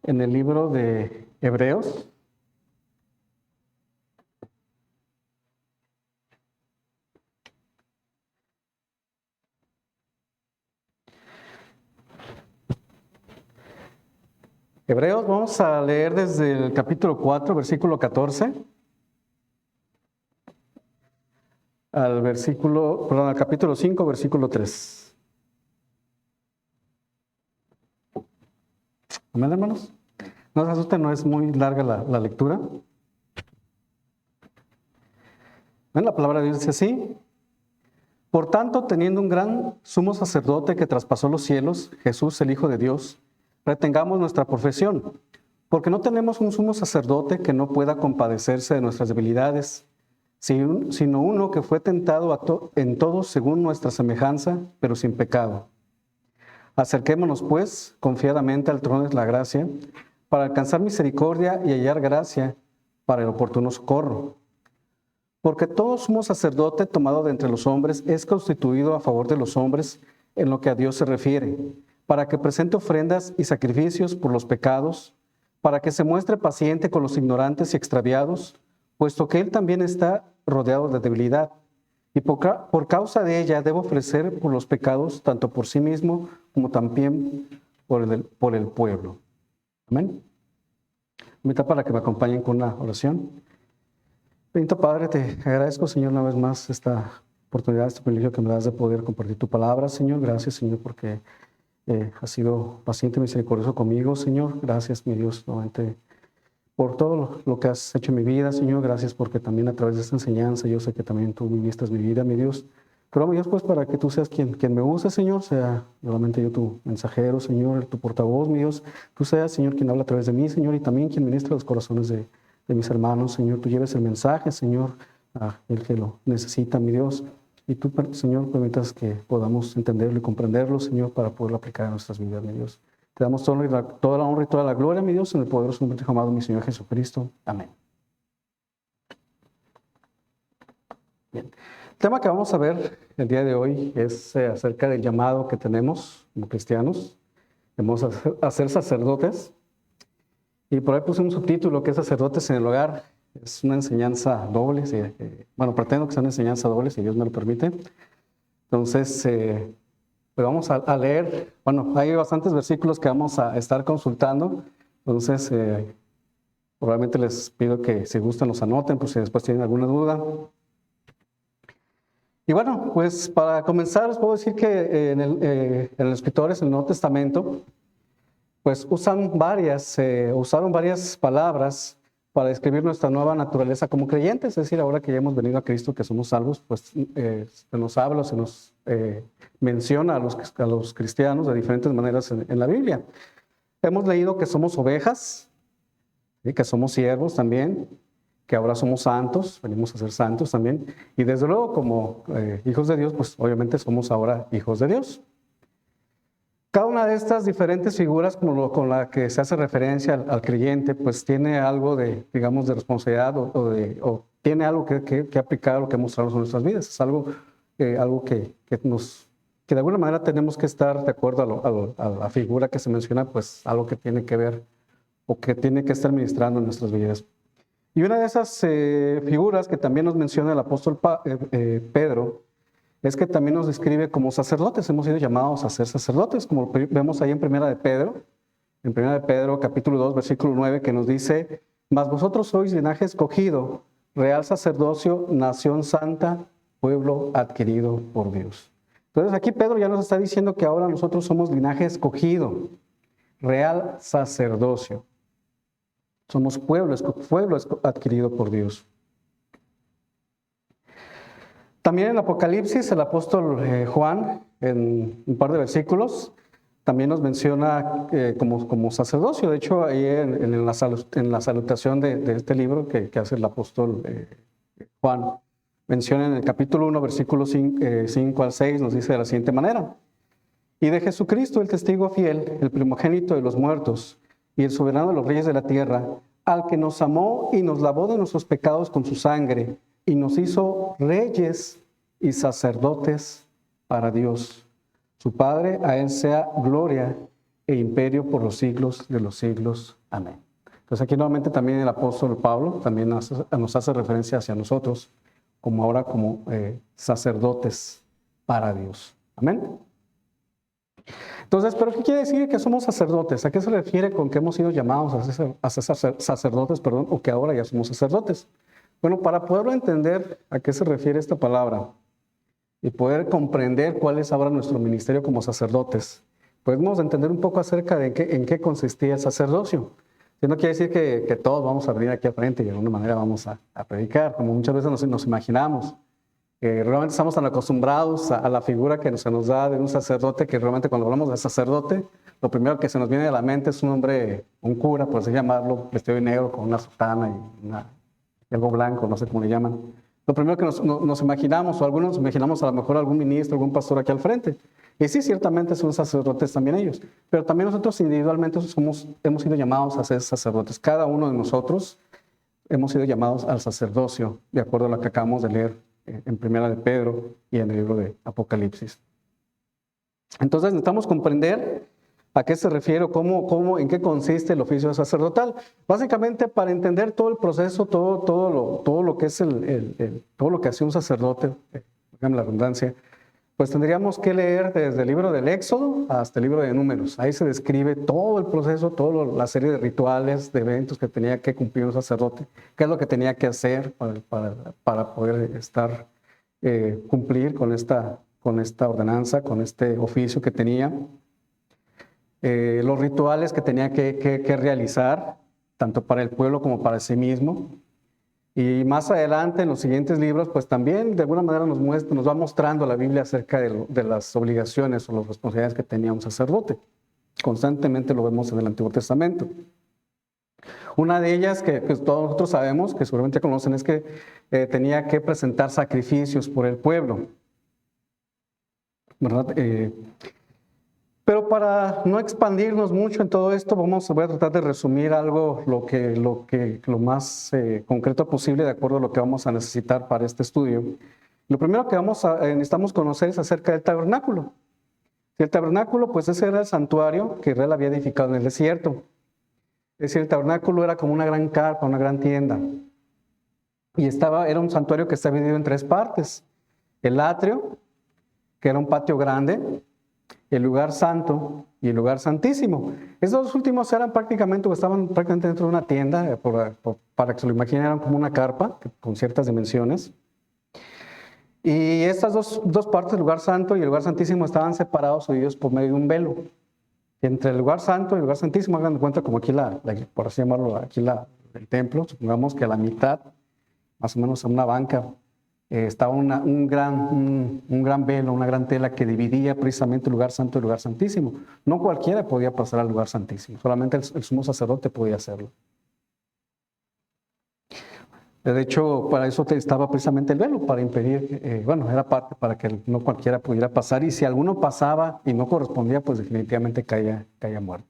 en el libro de Hebreos. Hebreos, vamos a leer desde el capítulo 4, versículo 14, al capítulo 5, versículo 3. Amén, hermanos. No se asusten, no es muy larga la lectura. ¿Ven? La palabra de Dios dice así: por tanto, teniendo un gran sumo sacerdote que traspasó los cielos, Jesús, el Hijo de Dios, retengamos nuestra profesión, porque no tenemos un sumo sacerdote que no pueda compadecerse de nuestras debilidades, sino uno que fue tentado en todo según nuestra semejanza, pero sin pecado. Acerquémonos, pues, confiadamente al trono de la gracia, para alcanzar misericordia y hallar gracia para el oportuno socorro. Porque todo sumo sacerdote tomado de entre los hombres es constituido a favor de los hombres en lo que a Dios se refiere, para que presente ofrendas y sacrificios por los pecados, para que se muestre paciente con los ignorantes y extraviados, puesto que Él también está rodeado de debilidad, y por causa de ella debe ofrecer por los pecados, tanto por sí mismo como también por el pueblo. Amén. Invito para que me acompañen con una oración. Bendito Padre, te agradezco, Señor, una vez más esta oportunidad, este privilegio que me das de poder compartir tu palabra, Señor. Gracias, Señor, porque has sido paciente y misericordioso conmigo, Señor. Gracias, mi Dios, nuevamente por todo lo que has hecho en mi vida, Señor. Gracias porque también a través de esta enseñanza yo sé que también tú ministras mi vida, mi Dios. Pero, mi Dios, pues para que tú seas quien me use, Señor, sea realmente yo tu mensajero, Señor, tu portavoz, mi Dios. Tú seas, Señor, quien habla a través de mí, Señor, y también quien ministra los corazones de mis hermanos, Señor. Tú lleves el mensaje, Señor, a el que lo necesita, mi Dios. Y tú, Señor, permitas que podamos entenderlo y comprenderlo, Señor, para poderlo aplicar en nuestras vidas, mi Dios. Te damos toda la honra y toda la gloria, mi Dios, en el poderoso nombre de tu amado, mi Señor Jesucristo. Amén. Bien. El tema que vamos a ver el día de hoy es acerca del llamado que tenemos como cristianos. Debemos a ser sacerdotes. Y por ahí puse un subtítulo que es Sacerdotes en el Hogar. Es una enseñanza doble. Pretendo que sea una enseñanza doble, si Dios me lo permite. Entonces, pues vamos a leer. Hay bastantes versículos que vamos a estar consultando. Entonces, probablemente les pido que si gustan los anoten, pues si después tienen alguna duda. Y bueno, pues para comenzar les puedo decir que en los escritores del Nuevo Testamento, pues usaron varias palabras para describir nuestra nueva naturaleza como creyentes. Es decir, ahora que ya hemos venido a Cristo, que somos salvos, pues se nos habla, se nos menciona a los cristianos de diferentes maneras en la Biblia. Hemos leído que somos ovejas, que somos siervos también, que ahora somos santos, venimos a ser santos también. Y desde luego, como hijos de Dios, pues obviamente somos ahora hijos de Dios. Cada una de estas diferentes figuras con la que se hace referencia al creyente, pues tiene algo de, digamos, de responsabilidad o tiene algo que aplicar a lo que mostramos en nuestras vidas. Es algo que de alguna manera tenemos que estar de acuerdo a la figura que se menciona, pues algo que tiene que ver o que tiene que estar ministrando en nuestras vidas. Y una de esas figuras que también nos menciona el apóstol Pedro, es que también nos describe como sacerdotes. Hemos sido llamados a ser sacerdotes, como vemos ahí en Primera de Pedro, capítulo 2, versículo 9, que nos dice: mas vosotros sois linaje escogido, real sacerdocio, nación santa, pueblo adquirido por Dios. Entonces aquí Pedro ya nos está diciendo que ahora nosotros somos linaje escogido, real sacerdocio. Somos pueblo adquirido por Dios. También en Apocalipsis, el apóstol Juan, en un par de versículos, también nos menciona como sacerdocio. De hecho, ahí en la salutación de este libro que hace el apóstol Juan, menciona en el capítulo 1, versículos 5 al 6, nos dice de la siguiente manera: y de Jesucristo, el testigo fiel, el primogénito de los muertos y el soberano de los reyes de la tierra, al que nos amó y nos lavó de nuestros pecados con su sangre, y nos hizo reyes y sacerdotes para Dios, su Padre. A Él sea gloria e imperio por los siglos de los siglos. Amén. Entonces aquí nuevamente también el apóstol Pablo también nos hace referencia hacia nosotros, como ahora como sacerdotes para Dios. Amén. Entonces, ¿pero qué quiere decir que somos sacerdotes? ¿A qué se refiere con que hemos sido llamados a ser sacerdotes, o que ahora ya somos sacerdotes? Bueno, para poderlo entender a qué se refiere esta palabra y poder comprender cuál es ahora nuestro ministerio como sacerdotes, podemos entender un poco acerca de en qué consistía el sacerdocio. No quiere decir que todos vamos a venir aquí al frente y de alguna manera vamos a predicar, como muchas veces nos imaginamos. Realmente estamos tan acostumbrados a la figura que se nos da de un sacerdote, que realmente cuando hablamos de sacerdote, lo primero que se nos viene a la mente es un hombre, un cura, por así llamarlo, vestido de negro con una sotana y algo blanco, no sé cómo le llaman. Lo primero que nos imaginamos, o algunos nos imaginamos a lo mejor algún ministro, algún pastor aquí al frente. Y sí, ciertamente son sacerdotes también ellos, pero también nosotros individualmente hemos sido llamados a ser sacerdotes. Cada uno de nosotros hemos sido llamados al sacerdocio, de acuerdo a lo que acabamos de leer en Primera de Pedro y en el libro de Apocalipsis. Entonces necesitamos comprender a qué se refiere, en qué consiste el oficio sacerdotal. Básicamente, para entender todo el proceso, todo lo que es todo lo que hace un sacerdote, digamos la redundancia, pues tendríamos que leer desde el libro del Éxodo hasta el libro de Números. Ahí se describe todo el proceso, toda la serie de rituales, de eventos que tenía que cumplir un sacerdote, qué es lo que tenía que hacer para poder cumplir con esta ordenanza, con este oficio que tenía. Los rituales que tenía que realizar, tanto para el pueblo como para sí mismo. Y más adelante, en los siguientes libros, pues también de alguna manera nos va mostrando la Biblia acerca de las obligaciones o las responsabilidades que tenía un sacerdote. Constantemente lo vemos en el Antiguo Testamento. Una de ellas que todos nosotros sabemos, que seguramente conocen, es que tenía que presentar sacrificios por el pueblo, ¿verdad? Pero para no expandirnos mucho en todo esto, voy a tratar de resumir algo lo más concreto posible de acuerdo a lo que vamos a necesitar para este estudio. Lo primero que necesitamos conocer es acerca del tabernáculo. El tabernáculo, pues ese era el santuario que Israel había edificado en el desierto. Es decir, el tabernáculo era como una gran carpa, una gran tienda. Y era un santuario que estaba dividido en tres partes. El atrio, que era un patio grande, el lugar santo y el lugar santísimo. Esos dos últimos estaban prácticamente dentro de una tienda, para que se lo imaginen, eran como una carpa con ciertas dimensiones. Y estas dos partes, el lugar santo y el lugar santísimo, estaban separados o divididos por medio de un velo. Entre el lugar santo y el lugar santísimo, hagan de cuenta como aquí por así llamarlo, aquí el templo, supongamos que a la mitad, más o menos a una banca, estaba un gran velo, una gran tela que dividía precisamente el lugar santo y el lugar santísimo. No cualquiera podía pasar al lugar santísimo, solamente el sumo sacerdote podía hacerlo. De hecho, para eso estaba precisamente el velo, para impedir, era parte para que no cualquiera pudiera pasar, y si alguno pasaba y no correspondía, pues definitivamente caía muerto.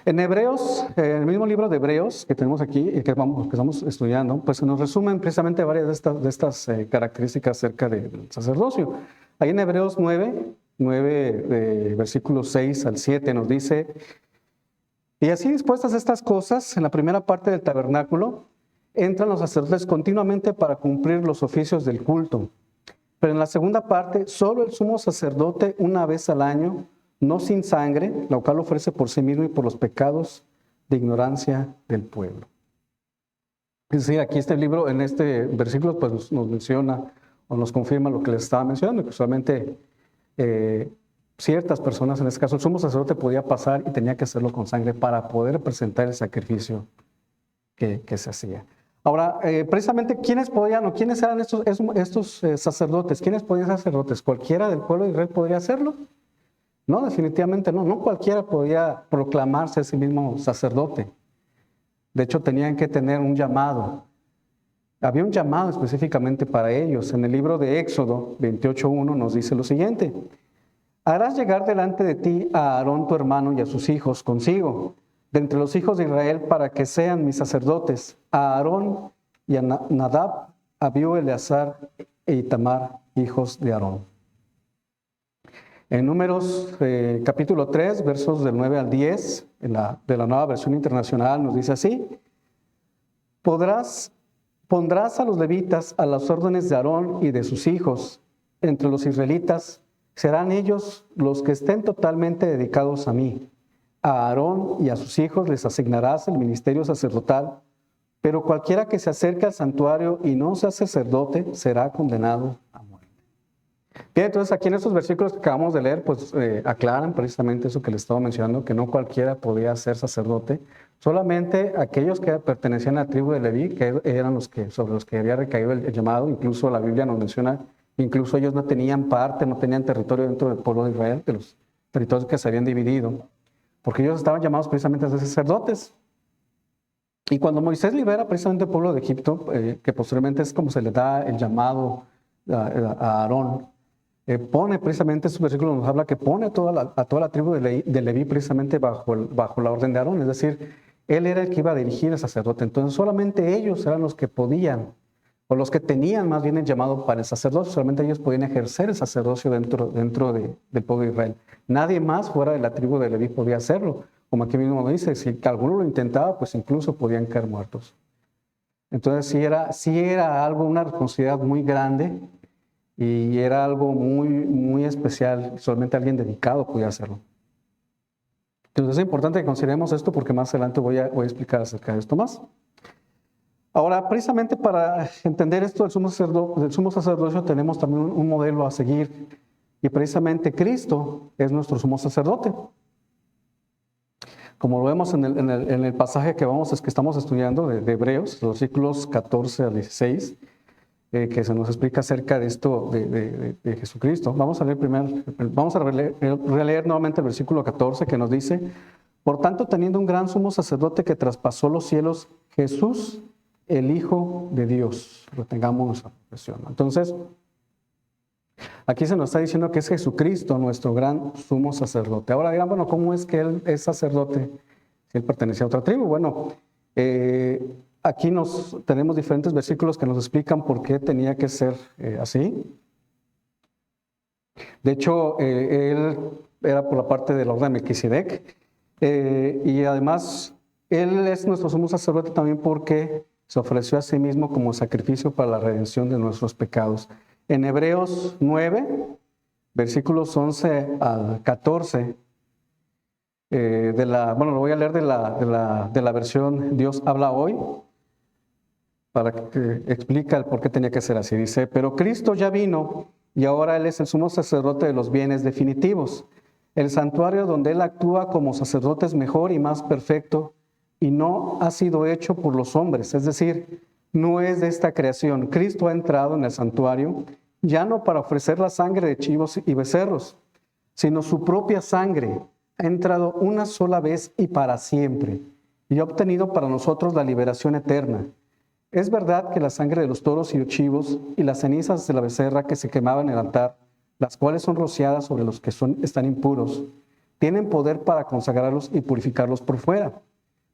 En Hebreos, en el mismo libro de Hebreos que tenemos aquí y que estamos estudiando, pues se nos resumen precisamente varias de estas características acerca del sacerdocio. Ahí en Hebreos 9, versículos 6 al 7 nos dice: y así dispuestas estas cosas, en la primera parte del tabernáculo, entran los sacerdotes continuamente para cumplir los oficios del culto. Pero en la segunda parte, solo el sumo sacerdote una vez al año, no sin sangre, la cual ofrece por sí mismo y por los pecados de ignorancia del pueblo. Es decir, aquí en este versículo, pues nos menciona o nos confirma lo que les estaba mencionando, que solamente ciertas personas, en este caso el sumo sacerdote, podía pasar y tenía que hacerlo con sangre para poder presentar el sacrificio que se hacía. Ahora, precisamente, ¿quiénes eran estos sacerdotes? ¿Quiénes podían ser sacerdotes? ¿Cualquiera del pueblo de Israel podría hacerlo? No, definitivamente no. No cualquiera podía proclamarse a sí mismo sacerdote. De hecho, tenían que tener un llamado. Había un llamado específicamente para ellos. En el libro de Éxodo 28:1 nos dice lo siguiente: harás llegar delante de ti a Aarón tu hermano y a sus hijos consigo, de entre los hijos de Israel, para que sean mis sacerdotes, a Aarón y a Nadab, Abiú, Eleazar e Itamar, hijos de Aarón. En Números capítulo 3, versos del 9 al 10, de la Nueva Versión Internacional, nos dice así: pondrás a los levitas a las órdenes de Aarón y de sus hijos entre los israelitas. Serán ellos los que estén totalmente dedicados a mí. A Aarón y a sus hijos les asignarás el ministerio sacerdotal, pero cualquiera que se acerque al santuario y no sea sacerdote será condenado a muerte. Bien, entonces aquí en estos versículos que acabamos de leer, pues aclaran precisamente eso que les estaba mencionando, que no cualquiera podía ser sacerdote, solamente aquellos que pertenecían a la tribu de Leví, que eran sobre los que había recaído el llamado. Incluso la Biblia nos menciona, incluso ellos no tenían parte, no tenían territorio dentro del pueblo de Israel, de los territorios que se habían dividido, porque ellos estaban llamados precisamente a ser sacerdotes. Y cuando Moisés libera precisamente al pueblo de Egipto, que posteriormente es como se le da el llamado a Aarón, pone precisamente, su versículo nos habla que pone a toda la tribu de Leví precisamente bajo la orden de Aarón, es decir, él era el que iba a dirigir al sacerdote. Entonces solamente ellos eran los que podían, o los que tenían más bien el llamado para el sacerdocio, solamente ellos podían ejercer el sacerdocio dentro del pueblo de Israel. Nadie más fuera de la tribu de Leví podía hacerlo. Como aquí mismo lo dice, si alguno lo intentaba, pues incluso podían caer muertos. Entonces sí era algo, una responsabilidad muy grande, y era algo muy, muy especial. Solamente alguien dedicado podía hacerlo. Entonces es importante que consideremos esto, porque más adelante voy a explicar acerca de esto más. Ahora, precisamente para entender esto del sumo sacerdocio, tenemos también un modelo a seguir, y precisamente Cristo es nuestro sumo sacerdote. Como lo vemos en el pasaje que estamos estudiando de Hebreos, los versículos 14 al 16, que se nos explica acerca de esto de Jesucristo. Vamos a releer nuevamente el versículo 14, que nos dice: por tanto, teniendo un gran sumo sacerdote que traspasó los cielos, Jesús, el Hijo de Dios. Retengamos nuestra profesión. Entonces, aquí se nos está diciendo que es Jesucristo nuestro gran sumo sacerdote. Ahora digan, bueno, ¿cómo es que él es sacerdote si él pertenecía a otra tribu? Bueno, aquí tenemos diferentes versículos que nos explican por qué tenía que ser así. De hecho, él era por la parte de la orden de Melquisedec, y además él es nuestro sumo sacerdote también porque se ofreció a sí mismo como sacrificio para la redención de nuestros pecados. En Hebreos 9, versículos 11 al 14, lo voy a leer de la versión Dios habla hoy, para que explica el por qué tenía que ser así. Dice: pero Cristo ya vino y ahora Él es el sumo sacerdote de los bienes definitivos. El santuario donde Él actúa como sacerdote es mejor y más perfecto, y no ha sido hecho por los hombres, es decir, no es de esta creación. Cristo ha entrado en el santuario ya no para ofrecer la sangre de chivos y becerros, sino su propia sangre. Ha entrado una sola vez y para siempre, y ha obtenido para nosotros la liberación eterna. Es verdad que la sangre de los toros y los chivos y las cenizas de la becerra que se quemaban en el altar, las cuales son rociadas sobre los que están impuros, tienen poder para consagrarlos y purificarlos por fuera.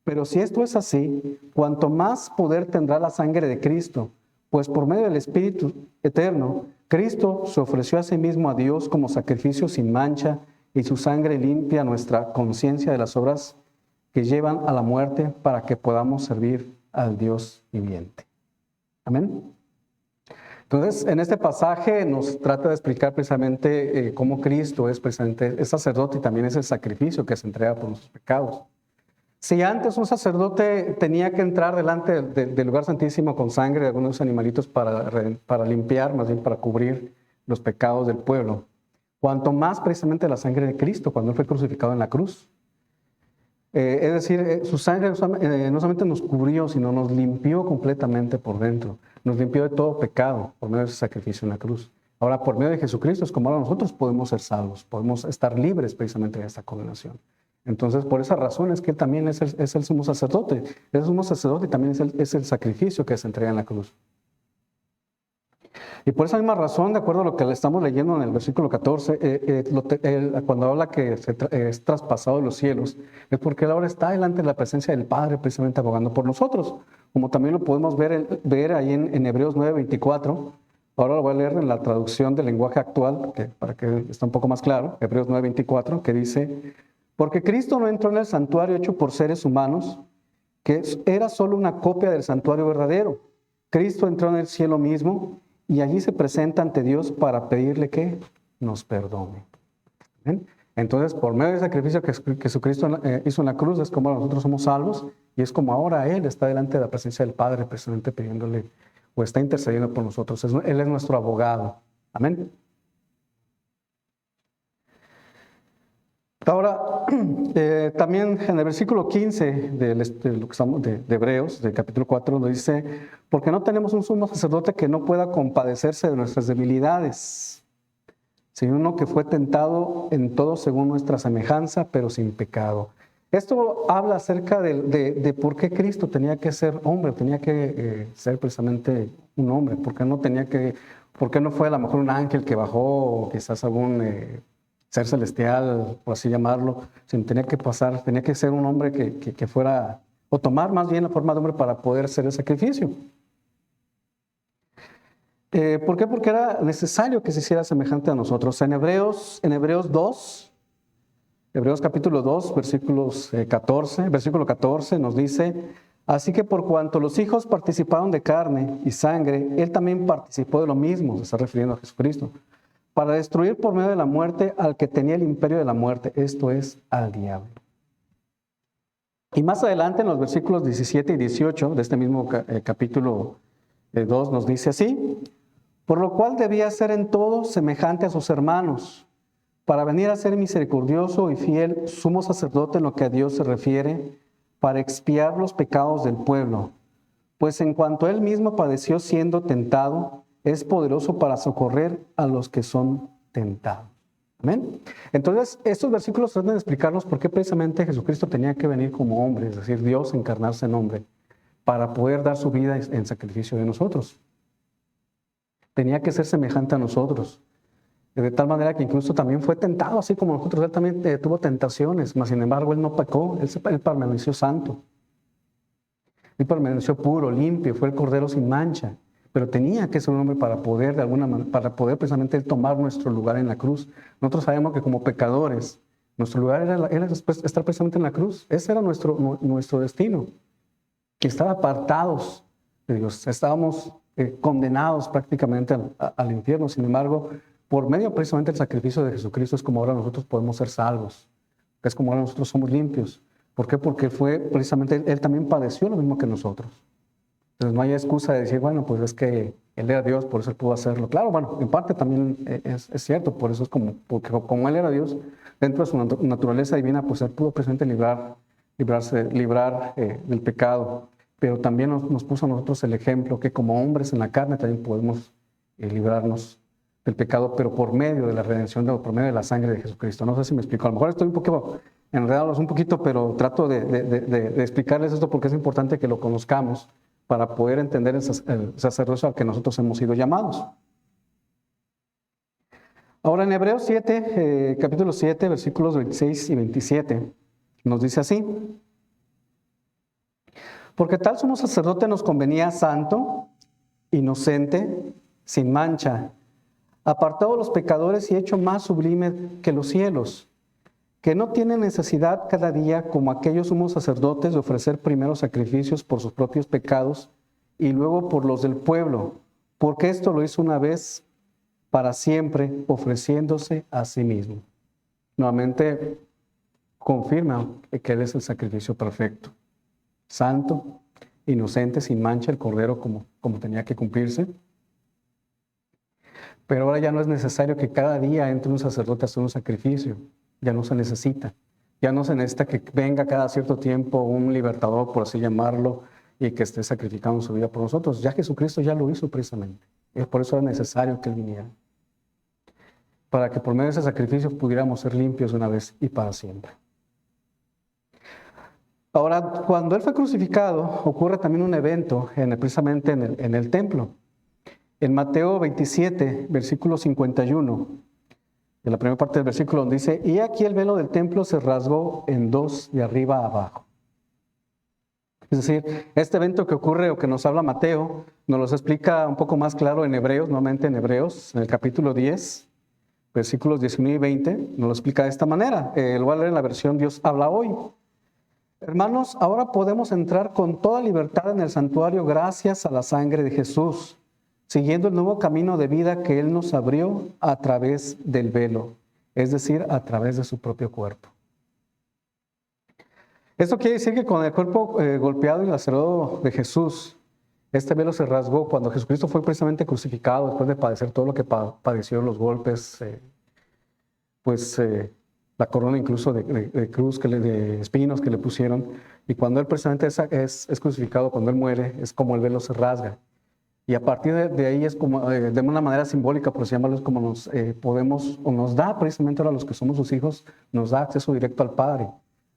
Pero si esto es así, cuanto más poder tendrá la sangre de Cristo, pues por medio del Espíritu eterno, Cristo se ofreció a sí mismo a Dios como sacrificio sin mancha, y su sangre limpia nuestra conciencia de las obras que llevan a la muerte, para que podamos servir al Dios viviente. Amén. Entonces, en este pasaje nos trata de explicar precisamente cómo Cristo es sacerdote y también es el sacrificio que se entrega por nuestros pecados. Si antes un sacerdote tenía que entrar delante del lugar santísimo con sangre de algunos animalitos para limpiar, más bien para cubrir los pecados del pueblo, cuanto más precisamente la sangre de Cristo cuando Él fue crucificado en la cruz. Es decir, su sangre no solamente nos cubrió, sino nos limpió completamente por dentro. Nos limpió de todo pecado por medio de ese sacrificio en la cruz. Ahora, por medio de Jesucristo es como ahora nosotros podemos ser salvos, podemos estar libres precisamente de esta condenación. Entonces, por esa razón es que Él también es el sumo sacerdote. Es el sumo sacerdote y también es el sacrificio que se entrega en la cruz. Y por esa misma razón, de acuerdo a lo que le estamos leyendo en el versículo 14, cuando habla que es traspasado de los cielos, es porque Él ahora está delante de la presencia del Padre, precisamente abogando por nosotros. Como también lo podemos ver ahí en Hebreos 9:24, Ahora lo voy a leer en la traducción del lenguaje actual, para que esté un poco más claro, Hebreos 9:24, que dice, porque Cristo no entró en el santuario hecho por seres humanos, que era solo una copia del santuario verdadero. Cristo entró en el cielo mismo y allí se presenta ante Dios para pedirle que nos perdone. ¿Ven? Entonces, por medio del sacrificio que Jesucristo hizo en la cruz, es como nosotros somos salvos y es como ahora Él está delante de la presencia del Padre, precisamente pidiéndole o está intercediendo por nosotros. Él es nuestro abogado. Amén. Ahora, también en el versículo 15 de Hebreos, del capítulo 4, nos dice, porque no tenemos un sumo sacerdote que no pueda compadecerse de nuestras debilidades, sino uno que fue tentado en todo según nuestra semejanza, pero sin pecado. Esto habla acerca de por qué Cristo tenía que ser hombre, tenía que ser precisamente un hombre, por qué no fue a lo mejor un ángel que bajó, o quizás algún ser celestial, por así llamarlo, sino tenía que ser un hombre que fuera, o tomar más bien la forma de hombre para poder hacer el sacrificio. ¿Por qué? Porque era necesario que se hiciera semejante a nosotros. En Hebreos 2, Hebreos capítulo 2, versículo 14 nos dice, así que por cuanto los hijos participaron de carne y sangre, él también participó de lo mismo, se está refiriendo a Jesucristo, para destruir por medio de la muerte al que tenía el imperio de la muerte, esto es, al diablo. Y más adelante en los versículos 17 y 18 de este mismo capítulo 2 nos dice así, por lo cual debía ser en todo semejante a sus hermanos, para venir a ser misericordioso y fiel sumo sacerdote en lo que a Dios se refiere, para expiar los pecados del pueblo. Pues en cuanto él mismo padeció siendo tentado, es poderoso para socorrer a los que son tentados. ¿Amén? Entonces, estos versículos tratan de explicarnos por qué precisamente Jesucristo tenía que venir como hombre, es decir, Dios encarnarse en hombre, para poder dar su vida en sacrificio de nosotros. Tenía que ser semejante a nosotros. De tal manera que incluso también fue tentado, así como nosotros. Él también tuvo tentaciones, mas sin embargo él no pecó, él permaneció santo. Él permaneció puro, limpio, fue el cordero sin mancha. Pero tenía que ser un hombre para poder, de alguna manera, para poder precisamente tomar nuestro lugar en la cruz. Nosotros sabemos que como pecadores, nuestro lugar era estar precisamente en la cruz. Ese era nuestro destino. Que estaba apartados de Dios. Estábamos condenados prácticamente al infierno. Sin embargo, por medio precisamente del sacrificio de Jesucristo es como ahora nosotros podemos ser salvos. Es como ahora nosotros somos limpios. ¿Por qué? Porque Él también padeció lo mismo que nosotros. Entonces no hay excusa de decir, bueno, pues es que Él era Dios, por eso Él pudo hacerlo. Claro, bueno, en parte también es cierto, por eso es porque como Él era Dios, dentro de su naturaleza divina, pues Él pudo precisamente librar del pecado. Pero también nos puso a nosotros el ejemplo que como hombres en la carne también podemos librarnos del pecado, pero por medio de la redención, por medio de la sangre de Jesucristo. No sé si me explico. A lo mejor estoy un poquito enredados un poquito, pero trato de explicarles esto porque es importante que lo conozcamos para poder entender el sacerdocio al que nosotros hemos sido llamados. Ahora en Hebreos 7, capítulo 7, versículos 26 y 27, nos dice así, porque tal sumo sacerdote nos convenía santo, inocente, sin mancha, apartado de los pecadores y hecho más sublime que los cielos, que no tiene necesidad cada día, como aquellos sumos sacerdotes, de ofrecer primero sacrificios por sus propios pecados y luego por los del pueblo, porque esto lo hizo una vez para siempre, ofreciéndose a sí mismo. Nuevamente confirma que Él es el sacrificio perfecto, santo, inocente, sin mancha, el cordero como tenía que cumplirse. Pero ahora ya no es necesario que cada día entre un sacerdote a hacer un sacrificio. Ya no se necesita. Ya no se necesita que venga cada cierto tiempo un libertador, por así llamarlo, y que esté sacrificando su vida por nosotros. Ya Jesucristo ya lo hizo precisamente. Y por eso era necesario que Él viniera. Para que por medio de ese sacrificio pudiéramos ser limpios una vez y para siempre. Ahora, cuando Él fue crucificado, ocurre también un evento precisamente en el templo. En Mateo 27, versículo 51, en la primera parte del versículo donde dice, y aquí el velo del templo se rasgó en dos de arriba a abajo. Es decir, este evento que ocurre o que nos habla Mateo, nos lo explica un poco más claro en Hebreos, nuevamente en Hebreos, en el capítulo 10, versículos 19 y 20, nos lo explica de esta manera. Lo voy a leer en la versión Dios habla hoy. Hermanos, ahora podemos entrar con toda libertad en el santuario gracias a la sangre de Jesús, siguiendo el nuevo camino de vida que Él nos abrió a través del velo, es decir, a través de su propio cuerpo. Esto quiere decir que con el cuerpo golpeado y lacerado de Jesús, este velo se rasgó cuando Jesucristo fue precisamente crucificado después de padecer todo lo que padeció, los golpes, la corona incluso de cruz, de espinos que le pusieron. Y cuando Él precisamente es crucificado, cuando Él muere, es como el velo se rasga. Y a partir de ahí es como, de una manera simbólica, por así llamarlo, es como nos podemos, o nos da precisamente ahora los que somos sus hijos, nos da acceso directo al Padre.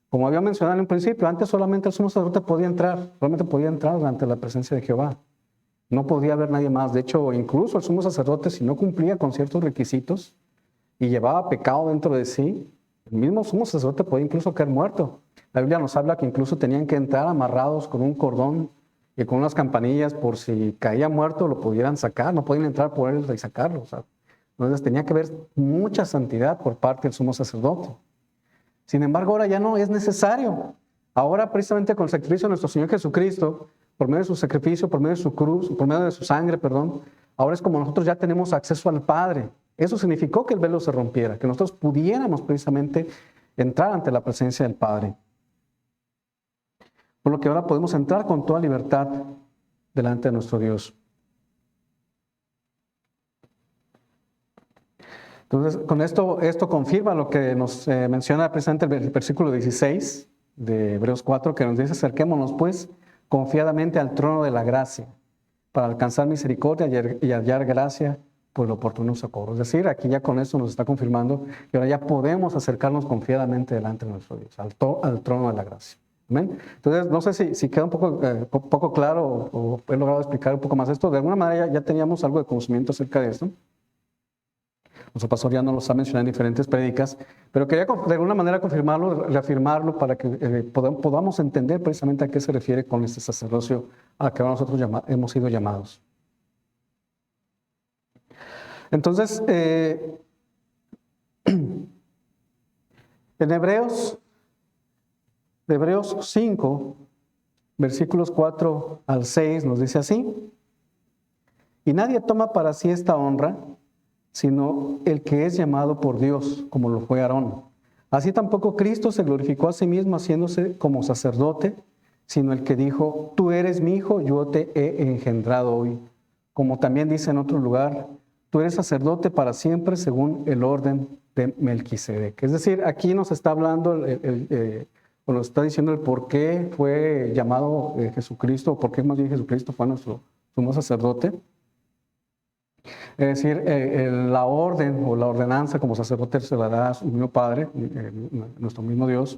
Como había mencionado en un principio, antes solamente el sumo sacerdote podía entrar, solamente podía entrar ante la presencia de Jehová. No podía haber nadie más. De hecho, incluso el sumo sacerdote, si no cumplía con ciertos requisitos y llevaba pecado dentro de sí, el mismo sumo sacerdote podía incluso caer muerto. La Biblia nos habla que incluso tenían que entrar amarrados con un cordón y con unas campanillas por si caía muerto lo pudieran sacar, no podían entrar por él y sacarlo. Entonces tenía que haber mucha santidad por parte del sumo sacerdote. Sin embargo, ahora ya no es necesario. Ahora, precisamente con el sacrificio de nuestro Señor Jesucristo, por medio de su sacrificio, por medio de su cruz, por medio de su sangre, ahora es como nosotros ya tenemos acceso al Padre. Eso significó que el velo se rompiera, que nosotros pudiéramos precisamente entrar ante la presencia del Padre. Por lo que ahora podemos entrar con toda libertad delante de nuestro Dios. Entonces, con esto confirma lo que nos menciona precisamente el versículo 16 de Hebreos 4, que nos dice: acerquémonos pues confiadamente al trono de la gracia, para alcanzar misericordia y hallar gracia por el oportuno socorro. Es decir, aquí ya con esto nos está confirmando que ahora ya podemos acercarnos confiadamente delante de nuestro Dios, al trono de la gracia. ¿Amén? Entonces, no sé si queda un poco claro o he logrado explicar un poco más esto. De alguna manera ya teníamos algo de conocimiento acerca de esto. Nuestro pastor ya nos los ha mencionado en diferentes prédicas, pero quería de alguna manera confirmarlo, reafirmarlo para que podamos entender precisamente a qué se refiere con este sacerdocio a que nosotros hemos sido llamados. Entonces, en Hebreos 5, versículos 4 al 6, nos dice así: y nadie toma para sí esta honra, sino el que es llamado por Dios, como lo fue Aarón. Así tampoco Cristo se glorificó a sí mismo haciéndose como sacerdote, sino el que dijo: tú eres mi hijo, yo te he engendrado hoy. Como también dice en otro lugar: tú eres sacerdote para siempre según el orden de Melquisedec. Es decir, aquí nos está hablando, o nos está diciendo el por qué fue llamado Jesucristo, o por qué más bien Jesucristo fue nuestro sumo sacerdote. Es decir, la orden o la ordenanza como sacerdote se la da a su mismo Padre, nuestro mismo Dios.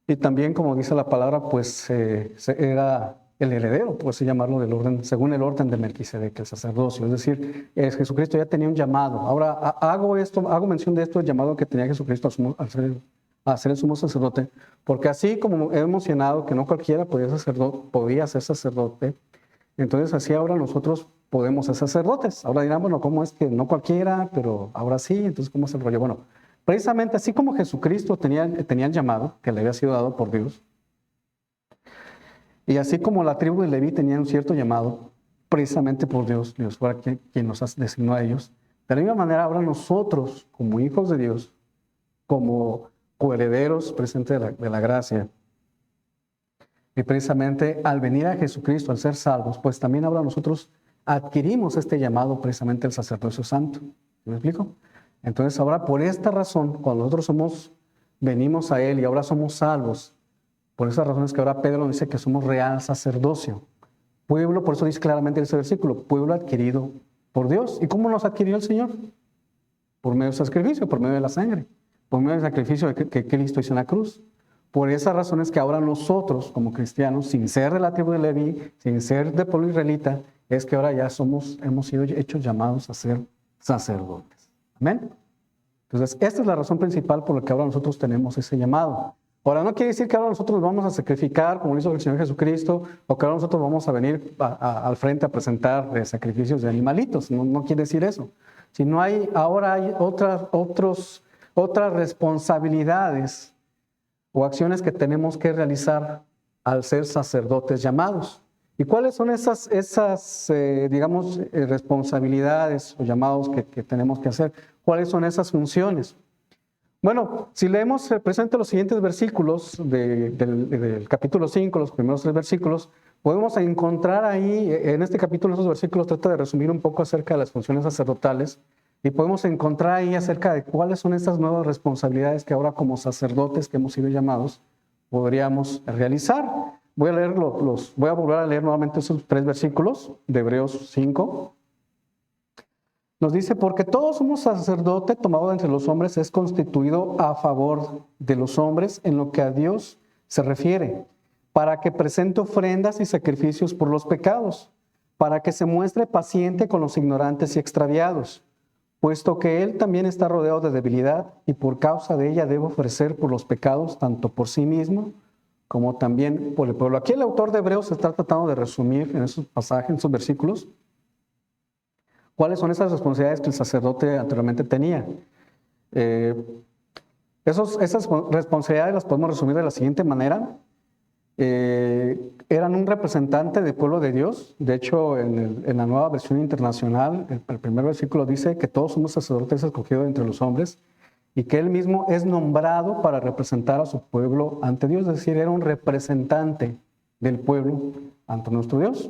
Y también, como dice la palabra, pues era el heredero, por así llamarlo, del orden, según el orden de Melquisedec, el sacerdocio. Es decir, Jesucristo ya tenía un llamado. Ahora hago mención de esto, el llamado que tenía Jesucristo a ser el sumo sacerdote, porque así como he mencionado que no cualquiera podía ser sacerdote, entonces así ahora nosotros podemos ser sacerdotes. Ahora dirán, bueno, ¿cómo es que no cualquiera, pero ahora sí? Entonces, ¿cómo es el rollo? Bueno, precisamente así como Jesucristo tenía el llamado que le había sido dado por Dios, y así como la tribu de Leví tenía un cierto llamado, precisamente por Dios fue quien nos designó a ellos. De la misma manera, ahora nosotros, como hijos de Dios, como coherederos presentes de la gracia, y precisamente al venir a Jesucristo, al ser salvos, pues también ahora nosotros adquirimos este llamado precisamente el sacerdocio santo. ¿Me explico? Entonces ahora por esta razón, cuando nosotros venimos a Él y ahora somos salvos, por esas razones que ahora Pedro dice que somos real sacerdocio. Pueblo, por eso dice claramente en ese versículo, pueblo adquirido por Dios. ¿Y cómo nos adquirió el Señor? Por medio de su sacrificio, por medio de la sangre, por medio del sacrificio que Cristo hizo en la cruz. Por esas razones que ahora nosotros, como cristianos, sin ser de la tribu de Leví, sin ser de pueblo israelita, es que ahora ya hemos sido hechos llamados a ser sacerdotes. Amén. Entonces, esta es la razón principal por la que ahora nosotros tenemos ese llamado. Ahora, no quiere decir que ahora nosotros nos vamos a sacrificar como lo hizo el Señor Jesucristo, o que ahora nosotros vamos a venir al frente a presentar sacrificios de animalitos. No quiere decir eso. Sino ahora hay otras responsabilidades o acciones que tenemos que realizar al ser sacerdotes llamados. ¿Y cuáles son esas responsabilidades o llamados que tenemos que hacer? ¿Cuáles son esas funciones? Bueno, si leemos presente los siguientes versículos del capítulo 5, los primeros 3 versículos, podemos encontrar ahí, en este capítulo, esos versículos trata de resumir un poco acerca de las funciones sacerdotales, y podemos encontrar ahí acerca de cuáles son estas nuevas responsabilidades que ahora como sacerdotes que hemos sido llamados podríamos realizar. Voy a volver a leer nuevamente esos 3 versículos de Hebreos 5. Nos dice, porque todo sumo sacerdote tomado de entre los hombres es constituido a favor de los hombres en lo que a Dios se refiere, para que presente ofrendas y sacrificios por los pecados, para que se muestre paciente con los ignorantes y extraviados, puesto que él también está rodeado de debilidad y por causa de ella debe ofrecer por los pecados tanto por sí mismo como también por el pueblo. Aquí el autor de Hebreos está tratando de resumir en esos pasajes, en esos versículos, ¿cuáles son esas responsabilidades que el sacerdote anteriormente tenía? Esas responsabilidades las podemos resumir de la siguiente manera. Eran un representante del pueblo de Dios. De hecho, en la Nueva Versión Internacional, el primer versículo dice que todos somos sacerdotes escogidos entre los hombres y que él mismo es nombrado para representar a su pueblo ante Dios. Es decir, era un representante del pueblo ante nuestro Dios.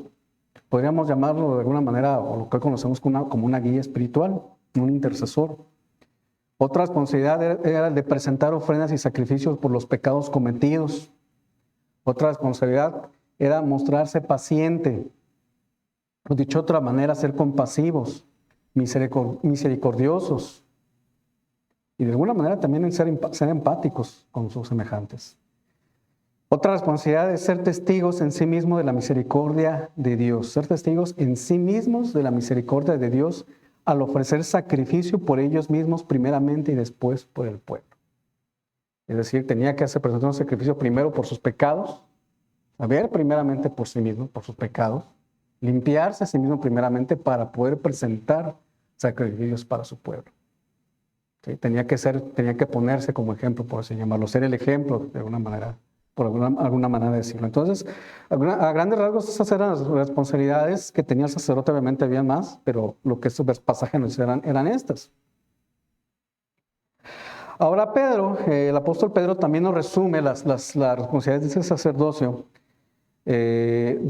Podríamos llamarlo de alguna manera, o lo que conocemos como una guía espiritual, un intercesor. Otra responsabilidad era el de presentar ofrendas y sacrificios por los pecados cometidos. Otra responsabilidad era mostrarse paciente, o dicho de otra manera, ser compasivos, misericordiosos, y de alguna manera también ser empáticos con sus semejantes. Otra responsabilidad es ser testigos en sí mismos de la misericordia de Dios, ser testigos en sí mismos de la misericordia de Dios al ofrecer sacrificio por ellos mismos primeramente y después por el pueblo. Es decir, tenía que presentar un sacrificio primero por sus pecados, saber primeramente por sí mismo, por sus pecados, limpiarse a sí mismo primeramente para poder presentar sacrificios para su pueblo. ¿Sí? Tenía que ponerse como ejemplo, por así llamarlo, ser el ejemplo de alguna manera, por alguna manera decirlo. Entonces, a grandes rasgos, esas eran las responsabilidades que tenía el sacerdote. Obviamente había más, pero lo que estos pasajes nos eran estas. Ahora Pedro, el apóstol Pedro también nos resume las responsabilidades de ese sacerdocio en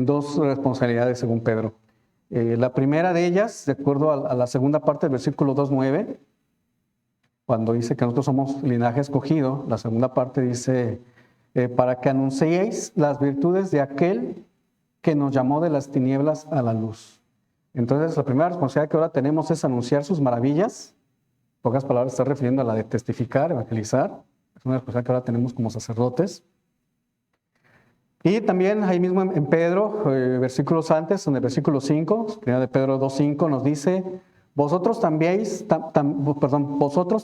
dos responsabilidades según Pedro. La primera de ellas, de acuerdo a la segunda parte del versículo 2:9, cuando dice que nosotros somos linaje escogido, la segunda parte dice, para que anunciéis las virtudes de aquel que nos llamó de las tinieblas a la luz. Entonces, la primera responsabilidad que ahora tenemos es anunciar sus maravillas. En pocas palabras, está refiriendo a la de testificar, evangelizar. Es una responsabilidad que ahora tenemos como sacerdotes. Y también ahí mismo en Pedro, versículos antes, en el versículo 5, primera de Pedro 2:5, nos dice, vosotros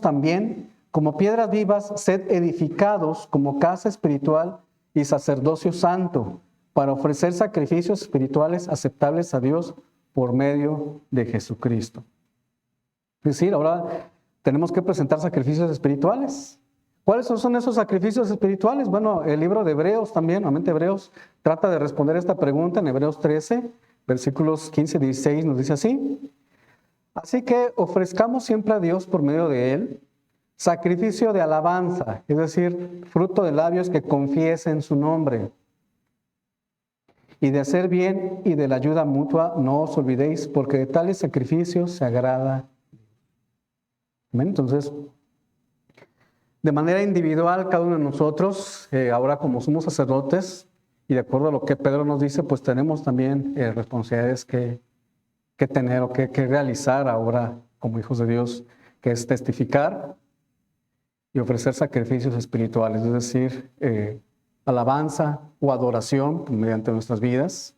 también, como piedras vivas, sed edificados como casa espiritual y sacerdocio santo, para ofrecer sacrificios espirituales aceptables a Dios por medio de Jesucristo. Es decir, ahora tenemos que presentar sacrificios espirituales. ¿Cuáles son esos sacrificios espirituales? Bueno, el libro de Hebreos también, nuevamente Hebreos, trata de responder esta pregunta en Hebreos 13, versículos 15 y 16, nos dice así. Así que ofrezcamos siempre a Dios por medio de Él sacrificio de alabanza, es decir, fruto de labios que confiesen su nombre. Y de hacer bien y de la ayuda mutua no os olvidéis, porque de tales sacrificios se agrada. ¿Ven? Entonces, de manera individual, cada uno de nosotros, ahora como somos sacerdotes, y de acuerdo a lo que Pedro nos dice, pues tenemos también responsabilidades que tener o que realizar ahora como hijos de Dios, que es testificar y ofrecer sacrificios espirituales, es decir, alabanza o adoración mediante nuestras vidas,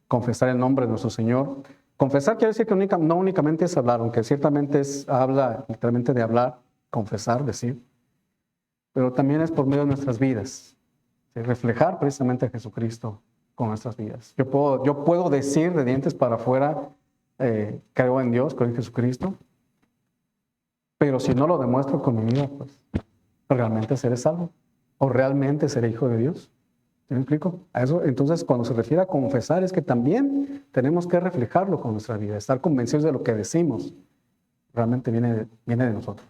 confesar el nombre de nuestro Señor. Confesar quiere decir que no únicamente es hablar, aunque ciertamente habla literalmente de hablar, confesar, decir. pero también es por medio de nuestras vidas. Reflejar precisamente a Jesucristo con nuestras vidas. Yo puedo decir de dientes para afuera, creo en Dios, creo en Jesucristo, pero si no lo demuestro con mi vida, pues realmente seré salvo o realmente seré hijo de Dios. ¿Sí me explico? A eso, entonces, cuando se refiere a confesar, es que también tenemos que reflejarlo con nuestra vida, estar convencidos de lo que decimos realmente viene de nosotros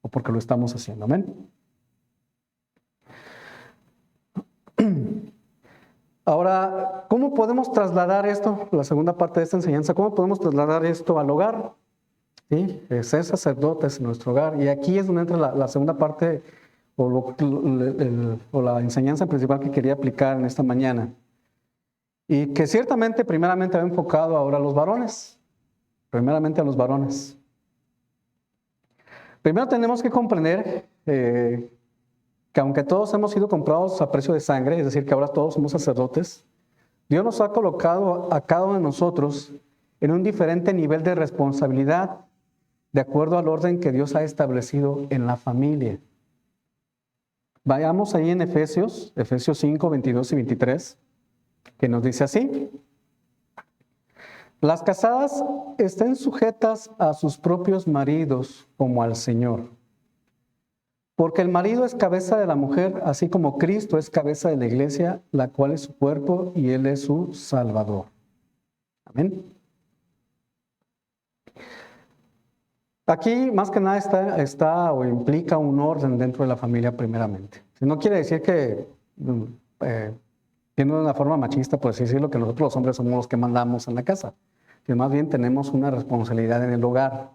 o porque lo estamos haciendo. Amén. Ahora, ¿cómo podemos trasladar esto, la segunda parte de esta enseñanza, cómo podemos trasladar esto al hogar? ¿Sí? Ser sacerdotes en nuestro hogar. Y aquí es donde entra la segunda parte o la enseñanza principal que quería aplicar en esta mañana. Y que ciertamente, primeramente, va enfocado ahora a los varones. Primeramente a los varones. Primero tenemos que comprender que aunque todos hemos sido comprados a precio de sangre, es decir, que ahora todos somos sacerdotes, Dios nos ha colocado a cada uno de nosotros en un diferente nivel de responsabilidad, de acuerdo al orden que Dios ha establecido en la familia. Vayamos ahí en Efesios 5, 22 y 23, que nos dice así: las casadas estén sujetas a sus propios maridos como al Señor. Porque el marido es cabeza de la mujer, así como Cristo es cabeza de la iglesia, la cual es su cuerpo y Él es su Salvador. Amén. Aquí más que nada está o implica un orden dentro de la familia primeramente. No quiere decir que, siendo de una forma machista, por así decirlo, que nosotros los hombres somos los que mandamos en la casa, que más bien tenemos una responsabilidad en el hogar.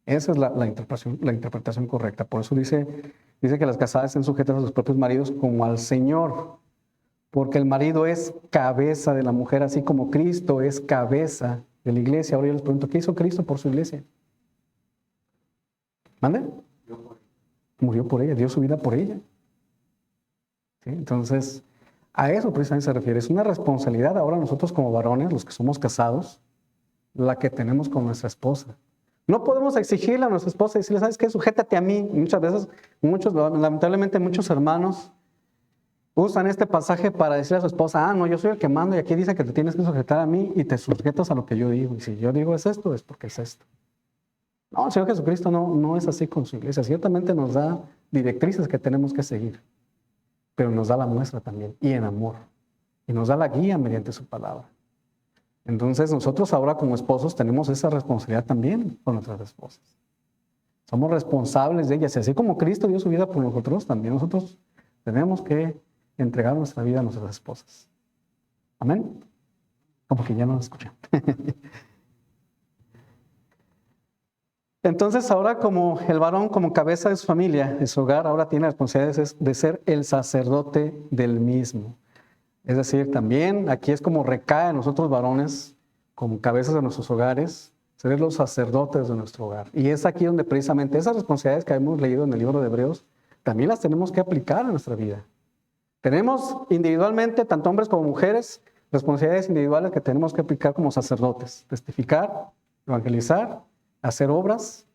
Esa es la interpretación correcta. Por eso dice que las casadas estén sujetas a sus propios maridos como al Señor, porque el marido es cabeza de la mujer, así como Cristo es cabeza de la iglesia. Ahora yo les pregunto, ¿qué hizo Cristo por su iglesia? ¿Mande? Murió por ella, dio su vida por ella. ¿Sí? Entonces, a eso precisamente se refiere. Es una responsabilidad ahora nosotros como varones, los que somos casados, la que tenemos con nuestra esposa. No podemos exigirle a nuestra esposa y decirle, ¿sabes qué? Sujétate a mí. Muchas veces, lamentablemente muchos hermanos usan este pasaje para decirle a su esposa, no, yo soy el que mando y aquí dice que te tienes que sujetar a mí y te sujetas a lo que yo digo. Y si yo digo es esto, es porque es esto. No, el Señor Jesucristo no es así con su iglesia. Ciertamente nos da directrices que tenemos que seguir, pero nos da la muestra también y en amor. Y nos da la guía mediante su palabra. Entonces nosotros ahora como esposos tenemos esa responsabilidad también con nuestras esposas. Somos responsables de ellas. Y así como Cristo dio su vida por nosotros, también nosotros tenemos que entregar nuestra vida a nuestras esposas. Amén. Como que ya no lo escuchan. Entonces ahora como el varón, como cabeza de su familia, de su hogar, ahora tiene la responsabilidad de ser el sacerdote del mismo. Es decir, también aquí es como recae en nosotros varones, como cabezas de nuestros hogares, ser los sacerdotes de nuestro hogar. Y es aquí donde precisamente esas responsabilidades que hemos leído en el libro de Hebreos, también las tenemos que aplicar en nuestra vida. Tenemos individualmente, tanto hombres como mujeres, responsabilidades individuales que tenemos que aplicar como sacerdotes. Testificar, evangelizar, hacer obras,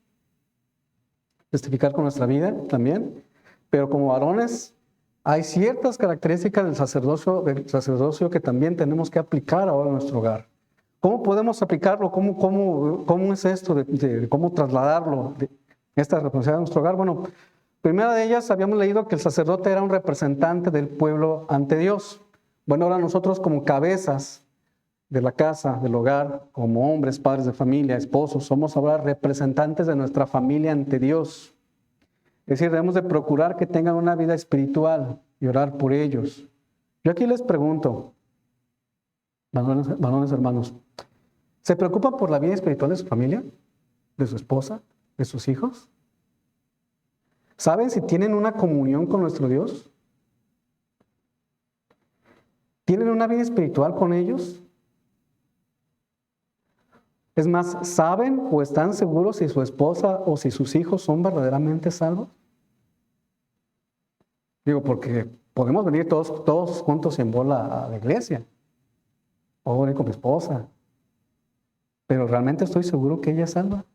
testificar con nuestra vida también. Pero como varones, hay ciertas características del sacerdocio que también tenemos que aplicar ahora en nuestro hogar. ¿Cómo podemos aplicarlo? ¿Cómo es esto de cómo trasladarlo, esta responsabilidad a nuestro hogar? Bueno, primera de ellas habíamos leído que el sacerdote era un representante del pueblo ante Dios. Bueno, ahora nosotros como cabezas de la casa, del hogar, como hombres, padres de familia, esposos, somos ahora representantes de nuestra familia ante Dios. Es decir, debemos de procurar que tengan una vida espiritual y orar por ellos. Yo aquí les pregunto, varones hermanos, ¿se preocupan por la vida espiritual de su familia, de su esposa, de sus hijos? ¿Saben si tienen una comunión con nuestro Dios? ¿Tienen una vida espiritual con ellos? Es más, ¿saben o están seguros si su esposa o si sus hijos son verdaderamente salvos? Digo, porque podemos venir todos juntos en bola a la iglesia. O venir con mi esposa. Pero ¿realmente estoy seguro que ella es salva?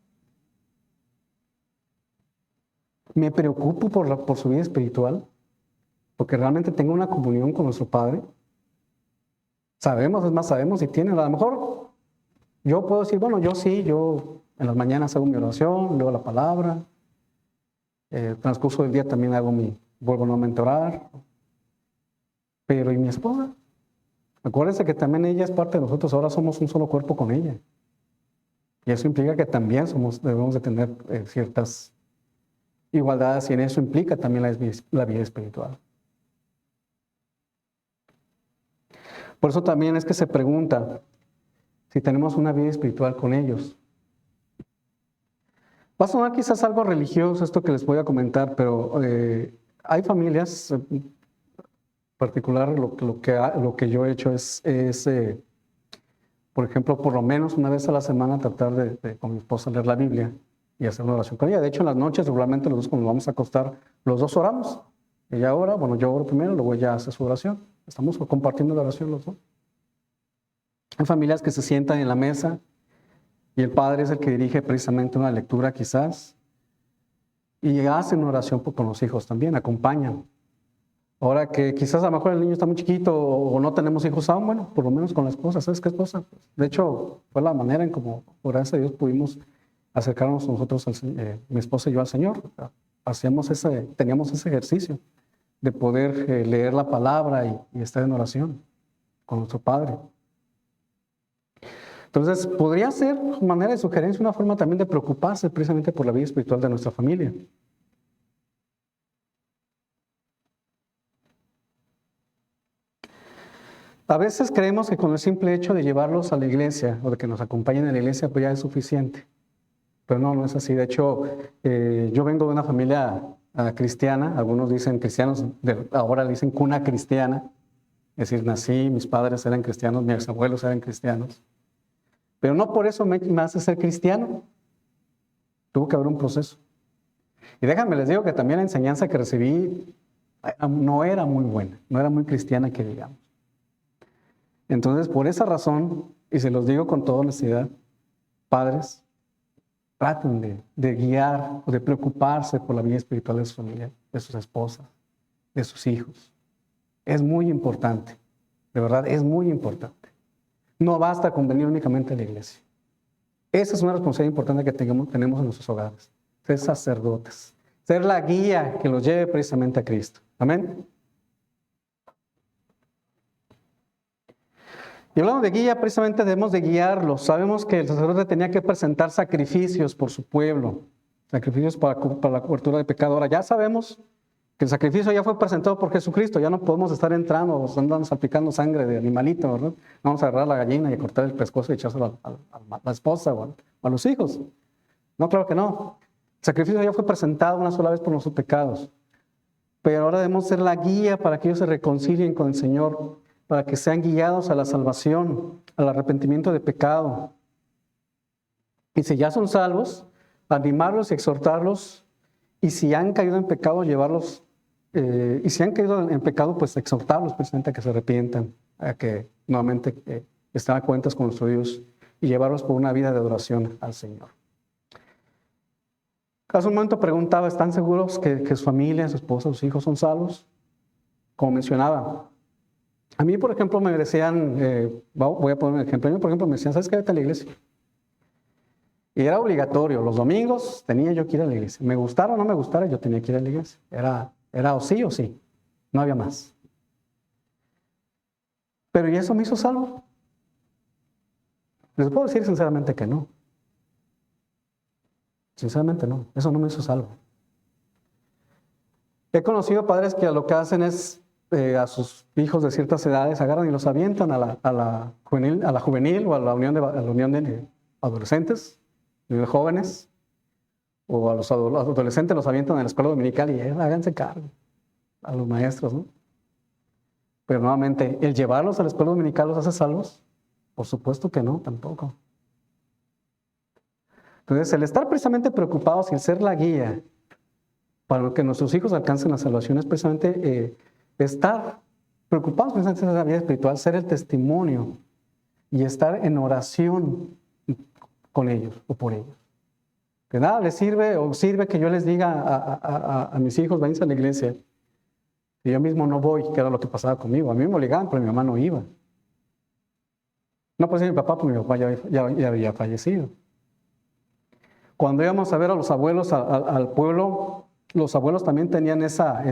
me preocupo por su vida espiritual, porque realmente tengo una comunión con nuestro Padre. Sabemos si tiene, a lo mejor yo puedo decir, bueno, yo sí, yo en las mañanas hago mi oración, leo la palabra, el transcurso del día también vuelvo nuevamente a orar, pero ¿y mi esposa? Acuérdense que también ella es parte de nosotros, ahora somos un solo cuerpo con ella. Y eso implica que también debemos de tener ciertas igualdades y en eso implica también la vida espiritual. Por eso también es que se pregunta si tenemos una vida espiritual con ellos. Va a sonar quizás algo religioso esto que les voy a comentar, pero hay familias, en particular lo que yo he hecho es por ejemplo, por lo menos una vez a la semana tratar con mi esposa leer la Biblia y hacer una oración con ella. De hecho, en las noches regularmente los dos cuando nos vamos a acostar, los dos oramos. Ella ora, bueno, yo oro primero, luego ella hace su oración. Estamos compartiendo la oración los dos. Hay familias que se sientan en la mesa y el padre es el que dirige precisamente una lectura quizás y hacen una oración con los hijos también, acompañan. Ahora que quizás a lo mejor el niño está muy chiquito o no tenemos hijos aún, bueno, por lo menos con la esposa, ¿sabes qué esposa? De hecho, fue la manera en como, gracias a Dios, pudimos acercarnos nosotros, mi esposa y yo al Señor. Teníamos ese ejercicio de poder leer la palabra y estar en oración con nuestro Padre. Entonces, podría ser manera de sugerencia, una forma también de preocuparse precisamente por la vida espiritual de nuestra familia. A veces creemos que con el simple hecho de llevarlos a la iglesia o de que nos acompañen a la iglesia, pues ya es suficiente. Pero no es así. De hecho, yo vengo de una familia cristiana, algunos dicen cristianos, ahora le dicen cuna cristiana. Es decir, nací, mis padres eran cristianos, mis abuelos eran cristianos. Pero no por eso me hace ser cristiano. Tuvo que haber un proceso. Y déjame les digo que también la enseñanza que recibí no era muy buena, no era muy cristiana que digamos. Entonces, por esa razón, y se los digo con toda honestidad, padres, traten de guiar o de preocuparse por la vida espiritual de su familia, de sus esposas, de sus hijos. Es muy importante, de verdad, es muy importante. No basta con venir únicamente a la iglesia. Esa es una responsabilidad importante que tenemos en nuestros hogares. Ser sacerdotes, ser la guía que los lleve precisamente a Cristo. Amén. Y hablando de guía, precisamente debemos de guiarlos. Sabemos que el sacerdote tenía que presentar sacrificios por su pueblo, sacrificios para la cobertura de pecado. Ahora ya sabemos que el sacrificio ya fue presentado por Jesucristo, ya no podemos estar entrando o andando salpicando sangre de animalito, ¿verdad? Vamos a agarrar la gallina y cortar el pescuezo y echárselo a la esposa o a los hijos. No, claro que no. El sacrificio ya fue presentado una sola vez por nuestros pecados. Pero ahora debemos ser la guía para que ellos se reconcilien con el Señor, para que sean guiados a la salvación, al arrepentimiento de pecado. Y si ya son salvos, animarlos y exhortarlos, y si han caído en pecado, llevarlos, y si han caído en pecado, pues exhortarlos precisamente a que se arrepientan, a que nuevamente estén a cuentas con nuestro Dios y llevarlos por una vida de adoración al Señor. Hace un momento preguntaba, ¿están seguros que su familia, su esposa, sus hijos son salvos? Como mencionaba, a mí, por ejemplo, me decían, voy a poner un ejemplo, a mí, por ejemplo, me decían, ¿sabes qué? Vete a la iglesia. Y era obligatorio, los domingos tenía yo que ir a la iglesia. Me gustara o no me gustara, yo tenía que ir a la iglesia. Era o sí, no había más. Pero ¿y eso me hizo salvo? Les puedo decir sinceramente que no. Sinceramente no, eso no me hizo salvo. He conocido padres que lo que hacen es a sus hijos de ciertas edades agarran y los avientan a la juvenil o a la unión de adolescentes, de jóvenes, o a los adolescentes los avientan a la escuela dominical y háganse cargo a los maestros, ¿no? Pero nuevamente, ¿el llevarlos a la escuela dominical los hace salvos? Por supuesto que no, tampoco. Entonces, el estar precisamente preocupados y el ser la guía para que nuestros hijos alcancen la salvación es precisamente estar preocupados precisamente en la vida espiritual, ser el testimonio y estar en oración con ellos o por ellos. Que nada les sirve o sirve que yo les diga a mis hijos, váyanse a la iglesia. Y yo mismo no voy, que era lo que pasaba conmigo. A mí me obligaban, pero mi mamá no iba. No puede ser mi papá, porque mi papá ya había fallecido. Cuando íbamos a ver a los abuelos al pueblo, los abuelos también tenían esa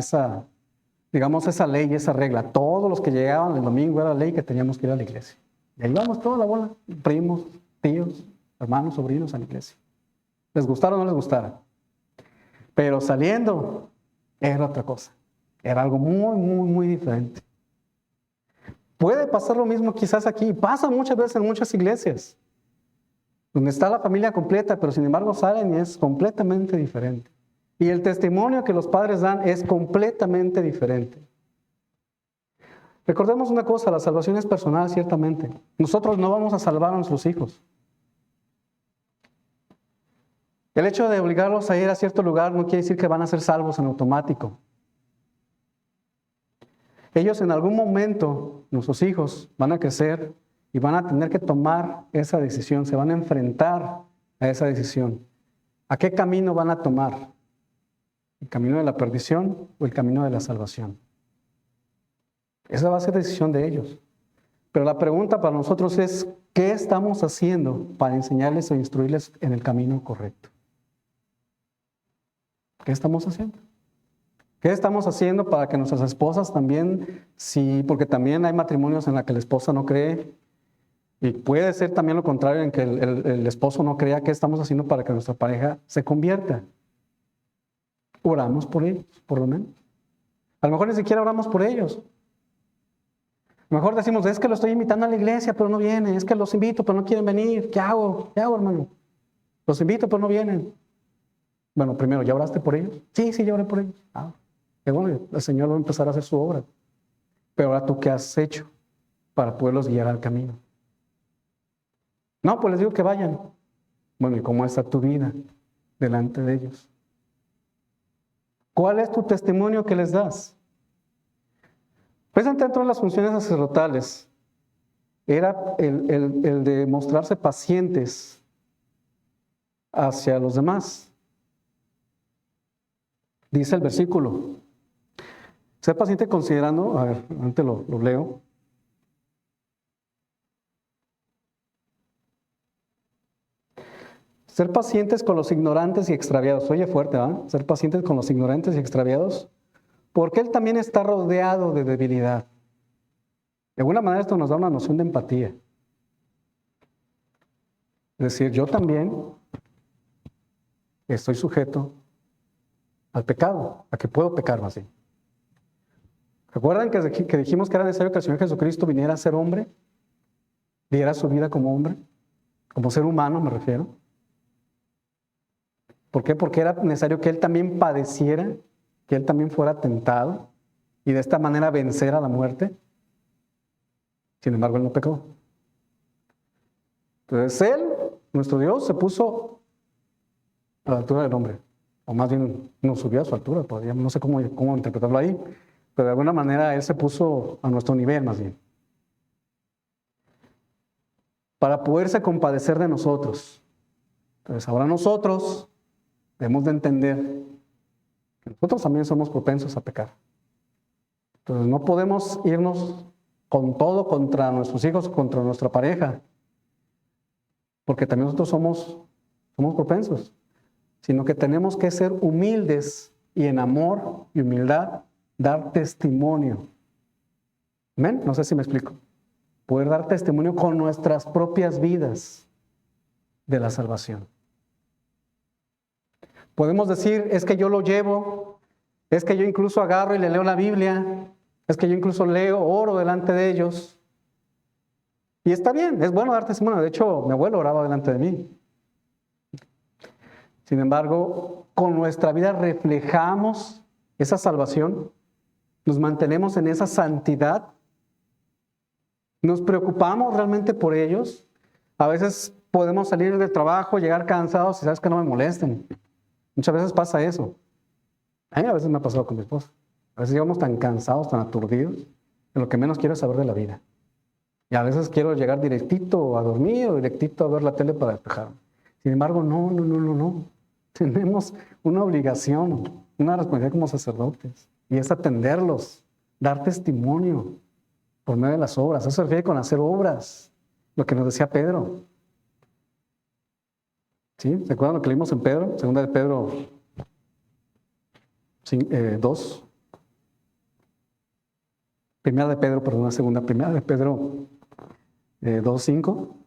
ley, esa regla. Todos los que llegaban el domingo era ley que teníamos que ir a la iglesia. Y ahí íbamos toda la bola, primos, tíos, hermanos, sobrinos a la iglesia. Les gustara o no les gustara. Pero saliendo era otra cosa. Era algo muy, muy, muy diferente. Puede pasar lo mismo quizás aquí. Pasa muchas veces en muchas iglesias, donde está la familia completa, pero sin embargo salen y es completamente diferente. Y el testimonio que los padres dan es completamente diferente. Recordemos una cosa, la salvación es personal, ciertamente. Nosotros no vamos a salvar a nuestros hijos. El hecho de obligarlos a ir a cierto lugar no quiere decir que van a ser salvos en automático. Ellos en algún momento, nuestros hijos, van a crecer y van a tener que tomar esa decisión, se van a enfrentar a esa decisión. ¿A qué camino van a tomar? ¿El camino de la perdición o el camino de la salvación? Esa va a ser decisión de ellos. Pero la pregunta para nosotros es, ¿qué estamos haciendo para enseñarles o instruirles en el camino correcto? ¿Qué estamos haciendo? ¿Qué estamos haciendo para que nuestras esposas también, sí, porque también hay matrimonios en los que la esposa no cree, y puede ser también lo contrario, en que el esposo no crea? ¿Qué estamos haciendo para que nuestra pareja se convierta? Oramos por ellos, por lo menos. A lo mejor ni siquiera oramos por ellos. A lo mejor decimos, es que lo estoy invitando a la iglesia, pero no viene. Es que los invito, pero no quieren venir. ¿Qué hago? ¿Qué hago, hermano? Los invito, pero no vienen. Bueno, primero, ¿ya oraste por ellos? Sí, ya oré por ellos. Qué bueno, el Señor va a empezar a hacer su obra. Pero ahora, ¿tú qué has hecho para poderlos guiar al camino? No, pues les digo que vayan. Bueno, ¿y cómo está tu vida delante de ellos? ¿Cuál es tu testimonio que les das? Pues dentro de las funciones sacerdotales era el de mostrarse pacientes hacia los demás. Dice el versículo, ser paciente considerando, a ver, antes lo leo. Ser pacientes con los ignorantes y extraviados. Oye fuerte, ¿verdad? Ser pacientes con los ignorantes y extraviados, porque él también está rodeado de debilidad. De alguna manera esto nos da una noción de empatía. Es decir, yo también estoy sujeto al pecado, a que puedo pecar más bien. ¿Recuerdan que dijimos que era necesario que el Señor Jesucristo viniera a ser hombre? Diera su vida como hombre, como ser humano me refiero. ¿Por qué? Porque era necesario que Él también padeciera, que Él también fuera tentado y de esta manera vencer a la muerte. Sin embargo, Él no pecó. Entonces Él, nuestro Dios, se puso a la altura del hombre, o más bien nos subió a su altura, todavía no sé cómo interpretarlo ahí, pero de alguna manera Él se puso a nuestro nivel más bien, para poderse compadecer de nosotros. Entonces ahora nosotros debemos de entender que nosotros también somos propensos a pecar. Entonces no podemos irnos con todo contra nuestros hijos, contra nuestra pareja, porque también nosotros somos propensos, sino que tenemos que ser humildes y en amor y humildad dar testimonio. ¿Amén? No sé si me explico. Poder dar testimonio con nuestras propias vidas de la salvación. Podemos decir, es que yo lo llevo, es que yo incluso agarro y le leo la Biblia, es que yo incluso oro delante de ellos. Y está bien, es bueno dar testimonio. De hecho, mi abuelo oraba delante de mí. Sin embargo, con nuestra vida reflejamos esa salvación, nos mantenemos en esa santidad, nos preocupamos realmente por ellos. A veces podemos salir del trabajo, llegar cansados y sabes que no me molesten. Muchas veces pasa eso. A mí a veces me ha pasado con mi esposa. A veces llegamos tan cansados, tan aturdidos, que lo que menos quiero es saber de la vida. Y a veces quiero llegar directito a dormir o directito a ver la tele para despejarme. Sin embargo, no. Tenemos una obligación, una responsabilidad como sacerdotes, y es atenderlos, dar testimonio por medio de las obras. Eso se refiere con hacer obras, lo que nos decía Pedro. ¿Sí? ¿Se acuerdan lo que leímos en Pedro? Segunda de Pedro 2. Primera de Pedro, perdón, primera de Pedro 2:5.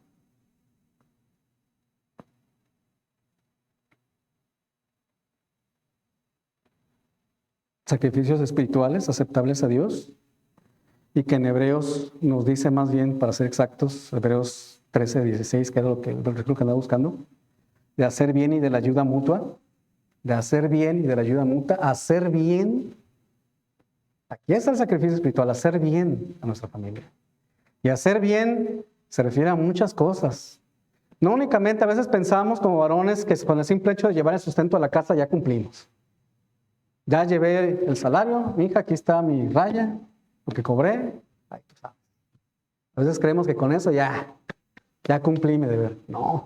Sacrificios espirituales aceptables a Dios, y que en Hebreos nos dice más bien, para ser exactos, Hebreos 13:16, que era lo que el versículo que andaba buscando, de hacer bien y de la ayuda mutua, de hacer bien y de la ayuda mutua, hacer bien. Aquí está el sacrificio espiritual, hacer bien a nuestra familia. Y hacer bien se refiere a muchas cosas. No únicamente, a veces pensamos como varones que con el simple hecho de llevar el sustento a la casa ya cumplimos. Ya llevé el salario, mi hija, aquí está mi raya, lo que cobré. Ay, tú sabes. A veces creemos que con eso ya cumplí mi deber. No,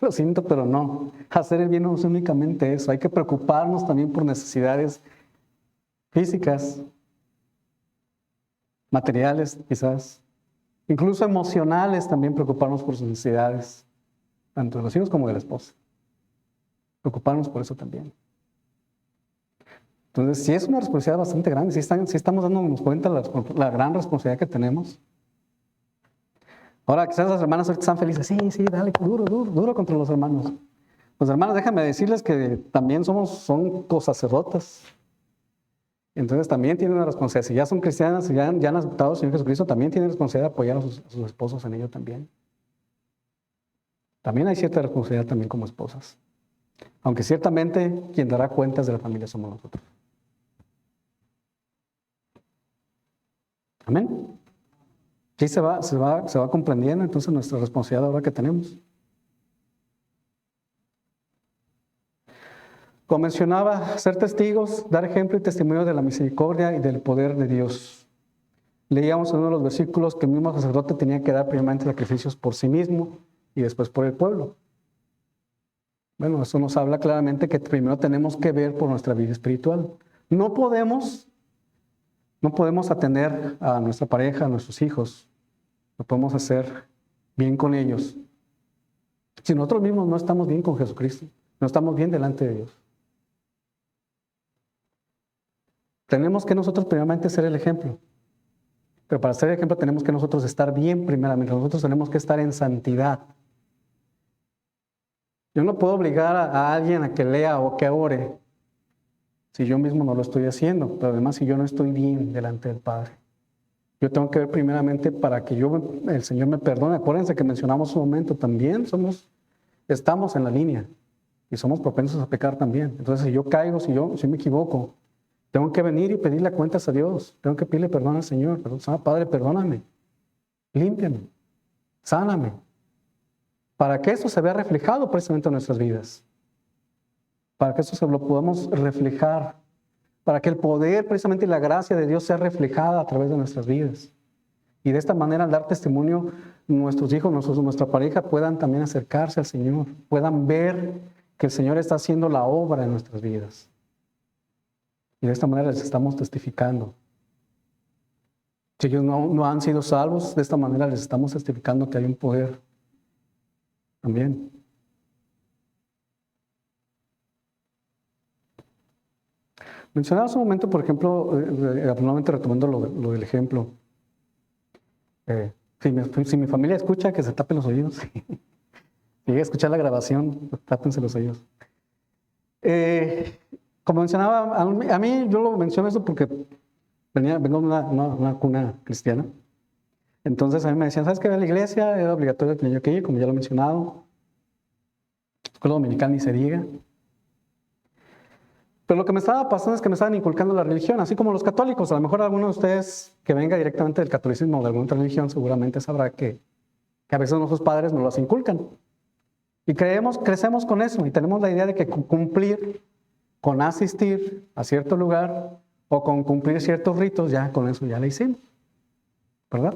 lo siento, pero no. Hacer el bien no es únicamente eso. Hay que preocuparnos también por necesidades físicas, materiales quizás, incluso emocionales, también preocuparnos por sus necesidades, tanto de los hijos como de la esposa. Preocuparnos por eso también. Entonces, sí es una responsabilidad bastante grande, sí estamos dándonos cuenta de la gran responsabilidad que tenemos. Ahora, quizás las hermanas ahorita están felices, sí, dale, duro contra los hermanos. Pues hermanas, déjame decirles que también son cosacerdotas. Entonces también tienen una responsabilidad. Si ya son cristianas, si ya han aceptado al Señor Jesucristo, también tienen responsabilidad de apoyar a sus esposos en ello también. También hay cierta responsabilidad también como esposas. Aunque ciertamente quien dará cuentas de la familia somos nosotros. Amén. Sí se va comprendiendo entonces nuestra responsabilidad ahora que tenemos. Como mencionaba, ser testigos, dar ejemplo y testimonio de la misericordia y del poder de Dios. Leíamos en uno de los versículos que el mismo sacerdote tenía que dar primeramente sacrificios por sí mismo y después por el pueblo. Bueno, eso nos habla claramente que primero tenemos que ver por nuestra vida espiritual. No podemos atender a nuestra pareja, a nuestros hijos. No podemos hacer bien con ellos si nosotros mismos no estamos bien con Jesucristo, no estamos bien delante de Dios. Tenemos que nosotros primeramente ser el ejemplo. Pero para ser el ejemplo tenemos que nosotros estar bien primeramente. Nosotros tenemos que estar en santidad. Yo no puedo obligar a alguien a que lea o que ore si yo mismo no lo estoy haciendo. Pero además si yo no estoy bien delante del Padre. Yo tengo que ver primeramente para que el Señor me perdone. Acuérdense que mencionamos un momento, también estamos en la línea y somos propensos a pecar también. Entonces si yo caigo, si me equivoco, tengo que venir y pedirle cuentas a Dios. Tengo que pedirle perdón al Señor. Padre, perdóname. Límpiame. Sáname. Para que eso se vea reflejado precisamente en nuestras vidas. Para que eso lo podamos reflejar. Para que el poder precisamente y la gracia de Dios sea reflejada a través de nuestras vidas. Y de esta manera, al dar testimonio, nuestros hijos, nuestra pareja puedan también acercarse al Señor. Puedan ver que el Señor está haciendo la obra en nuestras vidas. Y de esta manera les estamos testificando. Si ellos no han sido salvos, de esta manera les estamos testificando que hay un poder también. Mencionaba hace un momento, por ejemplo, nuevamente retomando lo del ejemplo. Si mi familia escucha, que se tapen los oídos. Si llega a escuchar la grabación, tápense los oídos. Como mencionaba, a mí yo lo menciono eso porque vengo de una cuna cristiana. Entonces a mí me decían, ¿sabes qué? A la iglesia era obligatorio tener que ir, como ya lo he mencionado. Escuela dominical ni se diga. Pero lo que me estaba pasando es que me estaban inculcando la religión, así como los católicos. A lo mejor alguno de ustedes que venga directamente del catolicismo o de alguna otra religión seguramente sabrá que a veces nuestros padres nos las inculcan. Y crecemos con eso y tenemos la idea de que cumplir con asistir a cierto lugar o con cumplir ciertos ritos, ya con eso ya le hicimos. ¿Verdad?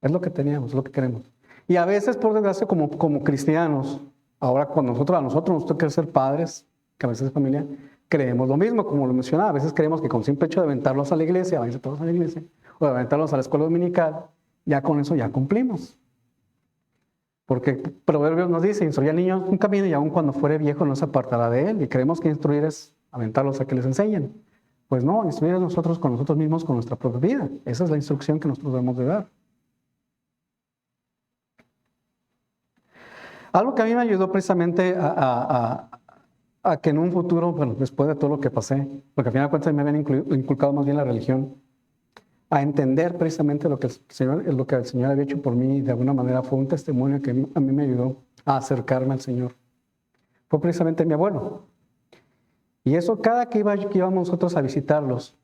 Es lo que teníamos, es lo que queremos. Y a veces, por desgracia, como cristianos, Ahora, cuando a nosotros nos toca ser padres, que a veces es familia, creemos lo mismo, como lo mencionaba. A veces creemos que con simple hecho de aventarlos a la iglesia, váyanse todos a la iglesia, o de aventarlos a la escuela dominical, ya con eso ya cumplimos. Porque Proverbios nos dice, instruye al niño un camino y aun cuando fuere viejo no se apartará de él. Y creemos que instruir es aventarlos a que les enseñen. Pues no, instruir es nosotros con nosotros mismos, con nuestra propia vida. Esa es la instrucción que nosotros debemos de dar. Algo que a mí me ayudó precisamente a que en un futuro, bueno, después de todo lo que pasé, porque al final de cuentas me habían inculcado más bien la religión, a entender precisamente lo que el Señor había hecho por mí, de alguna manera fue un testimonio que a mí me ayudó a acercarme al Señor. Fue precisamente mi abuelo. Y eso cada que íbamos nosotros a visitarlos,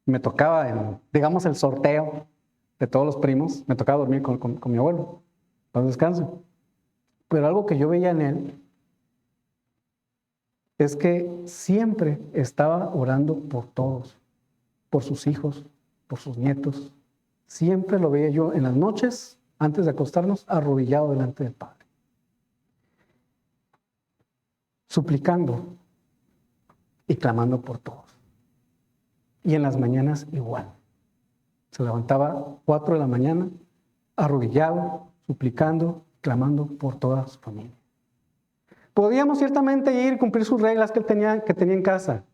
me tocaba, digamos, el sorteo de todos los primos, me tocaba dormir con mi abuelo, para descansar. Pero algo que yo veía en él es que siempre estaba orando por todos, por sus hijos, por sus nietos. Siempre lo veía yo en las noches, antes de acostarnos, arrodillado delante del Padre, suplicando y clamando por todos. Y en las mañanas igual. Se levantaba 4 de la mañana, arrodillado, suplicando, clamando por toda su familia. Podíamos ciertamente ir, cumplir sus reglas que él tenía en casa,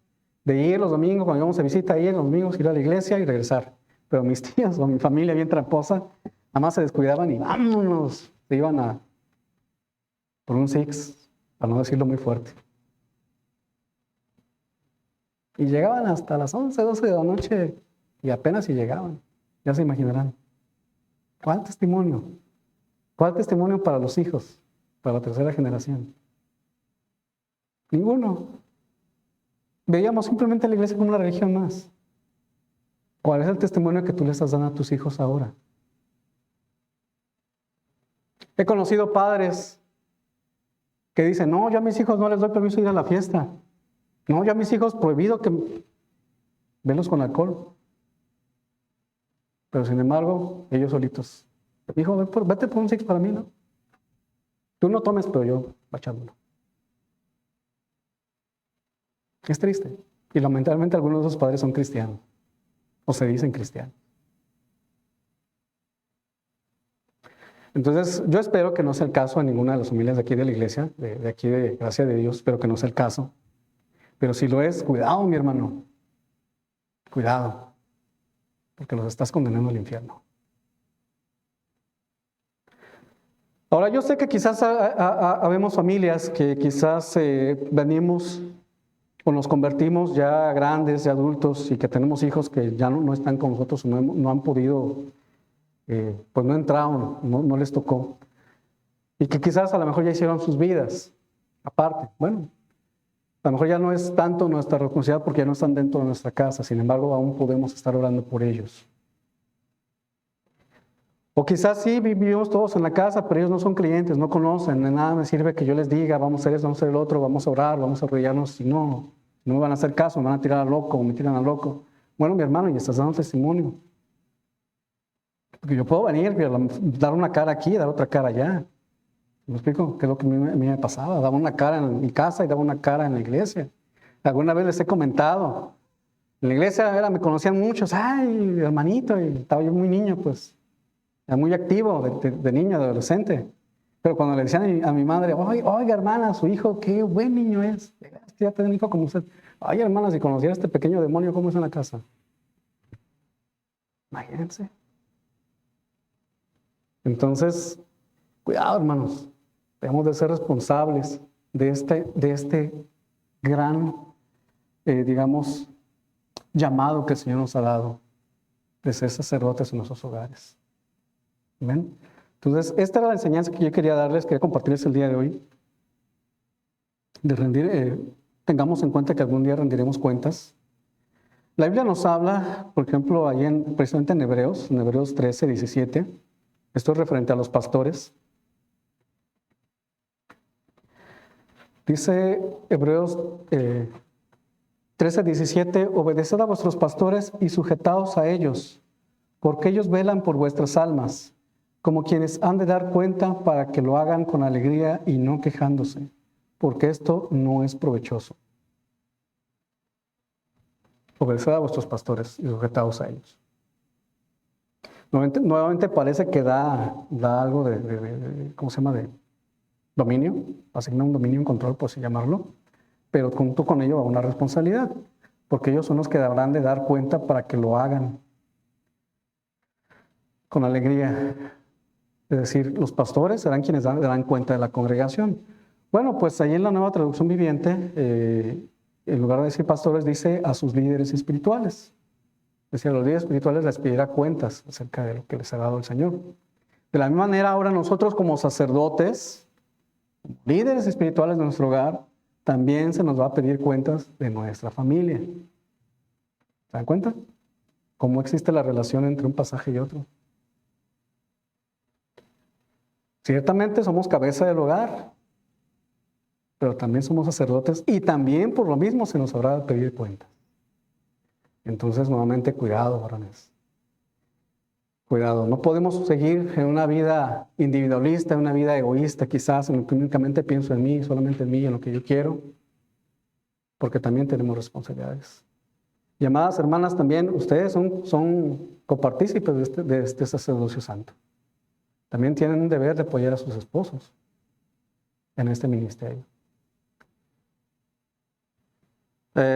de ir los domingos, cuando íbamos a visita, ir los domingos, ir a la iglesia y regresar. Pero mis tías o mi familia bien tramposa, nada más se descuidaban y vámonos, se iban por un Six, para no decirlo muy fuerte. Y llegaban hasta las 11, 12 de la noche y apenas si llegaban, ya se imaginarán. ¿Cuál testimonio? ¿Cuál testimonio para los hijos, para la tercera generación? Ninguno. Veíamos simplemente la iglesia como una religión más. ¿Cuál es el testimonio que tú le estás dando a tus hijos ahora? He conocido padres que dicen, no, yo a mis hijos no les doy permiso de ir a la fiesta. No, yo a mis hijos prohibido que verlos con alcohol. Pero sin embargo, ellos solitos. Hijo, vete por un Six para mí, ¿no? Tú no tomes, pero yo voy a echármelo. Es triste. Y lamentablemente algunos de esos padres son cristianos. O se dicen cristianos. Entonces, yo espero que no sea el caso en ninguna de las familias de aquí de la iglesia, de aquí de Gracia de Dios, espero que no sea el caso. Pero si lo es, cuidado, mi hermano. Cuidado. Porque los estás condenando al infierno. Ahora, yo sé que quizás habemos familias que quizás venimos o nos convertimos ya grandes, ya adultos, y que tenemos hijos que ya no están con nosotros, no han podido, pues no entraron, no les tocó. Y que quizás a lo mejor ya hicieron sus vidas aparte. Bueno, a lo mejor ya no es tanto nuestra responsabilidad porque ya no están dentro de nuestra casa, sin embargo aún podemos estar orando por ellos. O quizás sí vivimos todos en la casa, pero ellos no son creyentes, no conocen, de nada me sirve que yo les diga, vamos a hacer esto, vamos a hacer el otro, vamos a orar, vamos a arrodillarnos, si no me van a hacer caso, me van a tirar al loco, o me tiran al loco. Bueno, mi hermano, y estás dando testimonio. Porque yo puedo venir, dar una cara aquí, dar otra cara allá. ¿Me explico? ¿Qué es lo que a mí me pasaba? Daba una cara en mi casa y daba una cara en la iglesia. Alguna vez les he comentado. En la iglesia me conocían muchos, ay, hermanito, y estaba yo muy niño, pues. Era muy activo, de niño, de adolescente. Pero cuando le decían a mi madre, oiga, hermana, su hijo, qué buen niño es. Ya tiene un hijo como usted. Ay, hermana, si conociera a este pequeño demonio, ¿cómo es en la casa? Imagínense. Entonces, cuidado, hermanos. Debemos de ser responsables de este gran, digamos, llamado que el Señor nos ha dado de ser sacerdotes en nuestros hogares. ¿Ven? Entonces, esta era la enseñanza que yo quería darles, quería compartirles el día de hoy. De rendir, tengamos en cuenta que algún día rendiremos cuentas. La Biblia nos habla, por ejemplo, ahí precisamente en Hebreos 13, 17. Esto es referente a los pastores. Dice Hebreos 13, 17, obedeced a vuestros pastores y sujetaos a ellos, porque ellos velan por vuestras almas, como quienes han de dar cuenta para que lo hagan con alegría y no quejándose, porque esto no es provechoso. Obedeced a vuestros pastores y sujetaos a ellos. Nuevamente parece que da algo ¿cómo se llama? De dominio, asigna un dominio, un control, por así llamarlo, pero junto con ello va una responsabilidad, porque ellos son los que habrán de dar cuenta para que lo hagan con alegría. Es decir, los pastores serán quienes darán cuenta de la congregación. Bueno, pues ahí en la Nueva Traducción Viviente, en lugar de decir pastores, dice a sus líderes espirituales. Es decir, a los líderes espirituales les pedirá cuentas acerca de lo que les ha dado el Señor. De la misma manera, ahora nosotros como sacerdotes, líderes espirituales de nuestro hogar, también se nos va a pedir cuentas de nuestra familia. ¿Se dan cuenta? ¿Cómo existe la relación entre un pasaje y otro? Ciertamente somos cabeza del hogar, pero también somos sacerdotes y también por lo mismo se nos habrá de pedir cuentas. Entonces, nuevamente, cuidado, varones. Cuidado, no podemos seguir en una vida individualista, en una vida egoísta, quizás en lo que únicamente pienso en mí, solamente en mí, en lo que yo quiero, porque también tenemos responsabilidades. Y amadas hermanas, también ustedes son copartícipes de este sacerdocio santo. También tienen un deber de apoyar a sus esposos en este ministerio.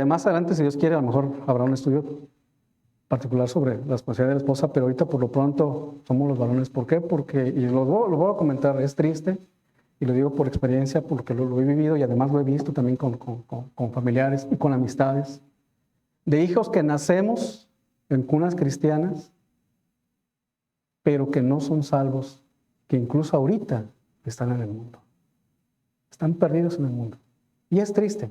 Más adelante, si Dios quiere, a lo mejor habrá un estudio particular sobre la responsabilidad de la esposa, pero ahorita por lo pronto somos los varones. ¿Por qué? Porque, y lo voy a comentar, es triste, y lo digo por experiencia, porque lo he vivido y además lo he visto también con familiares y con amistades, de hijos que nacemos en cunas cristianas, pero que no son salvos, que incluso ahorita están en el mundo. Están perdidos en el mundo. Y es triste.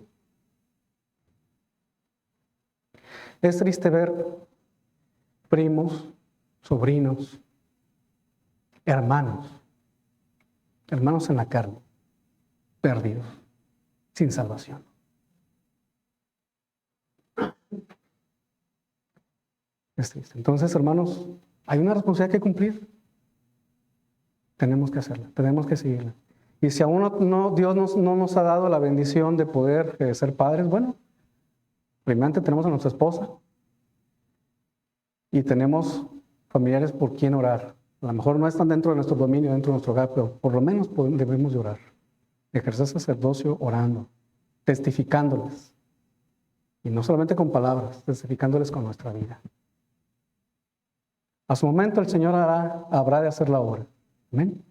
Es triste ver primos, sobrinos, hermanos en la carne, perdidos, sin salvación. Es triste. Entonces, hermanos, hay una responsabilidad que cumplir. Tenemos que hacerla, tenemos que seguirla. Y si aún Dios no nos ha dado la bendición de poder ser padres, bueno, primeramente tenemos a nuestra esposa y tenemos familiares por quien orar. A lo mejor no están dentro de nuestro dominio, dentro de nuestro hogar, pero por lo menos debemos de orar. Ejercer sacerdocio orando, testificándoles. Y no solamente con palabras, testificándoles con nuestra vida. A su momento el Señor habrá de hacer la obra. Amén.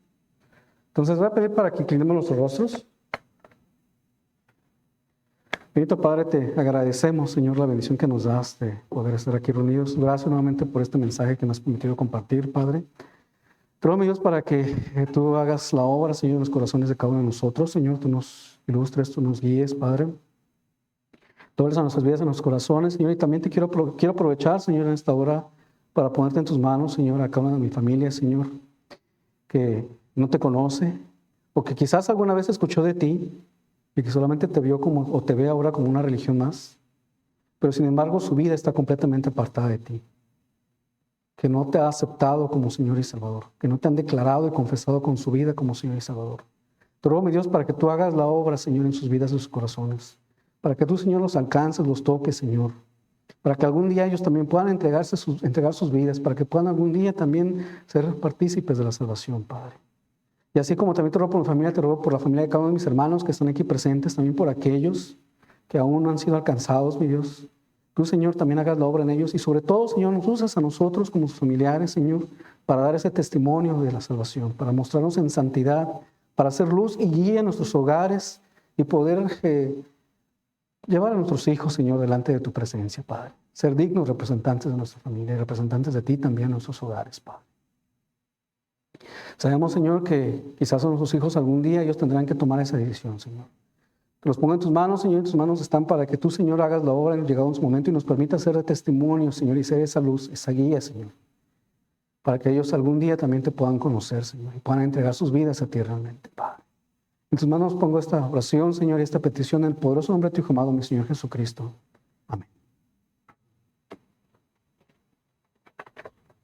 Entonces voy a pedir para que inclinemos nuestros rostros. Bendito Padre, te agradecemos, Señor, la bendición que nos das de poder estar aquí reunidos. Gracias nuevamente por este mensaje que nos has permitido compartir, Padre. Te ruego, mi Dios, para que tú hagas la obra, Señor, en los corazones de cada uno de nosotros. Señor, tú nos ilustres, tú nos guíes, Padre. Tú hables a nuestras vidas, a nuestros corazones, Señor. Y también te quiero aprovechar, Señor, en esta hora para ponerte en tus manos, Señor, a cada una de mi familia, Señor, que no te conoce o que quizás alguna vez escuchó de ti y que solamente te vio o te ve ahora como una religión más, pero sin embargo su vida está completamente apartada de ti, que no te ha aceptado como Señor y Salvador, que no te han declarado y confesado con su vida como Señor y Salvador. Te ruego, mi Dios, para que tú hagas la obra, Señor, en sus vidas y sus corazones, para que tú, Señor, los alcances, los toques, Señor, para que algún día ellos también puedan entregar sus vidas, para que puedan algún día también ser partícipes de la salvación, Padre. Y así como también te ruego por mi familia, te ruego por la familia de cada uno de mis hermanos que están aquí presentes, también por aquellos que aún no han sido alcanzados, mi Dios. Tú, Señor, también hagas la obra en ellos y sobre todo, Señor, nos usas a nosotros como sus familiares, Señor, para dar ese testimonio de la salvación, para mostrarnos en santidad, para hacer luz y guía en nuestros hogares y poder llevar a nuestros hijos, Señor, delante de tu presencia, Padre. Ser dignos representantes de nuestra familia y representantes de ti también en nuestros hogares, Padre. Sabemos, Señor, que quizás a nuestros hijos algún día ellos tendrán que tomar esa decisión, Señor. Te los pongo en tus manos, Señor, y tus manos están para que tú, Señor, hagas la obra en llegado en su momento y nos permita ser de testimonio, Señor, y ser esa luz, esa guía, Señor, para que ellos algún día también te puedan conocer, Señor, y puedan entregar sus vidas a ti realmente, Padre. En tus manos pongo esta oración, Señor, y esta petición en el poderoso nombre de tu Hijo amado, mi Señor Jesucristo.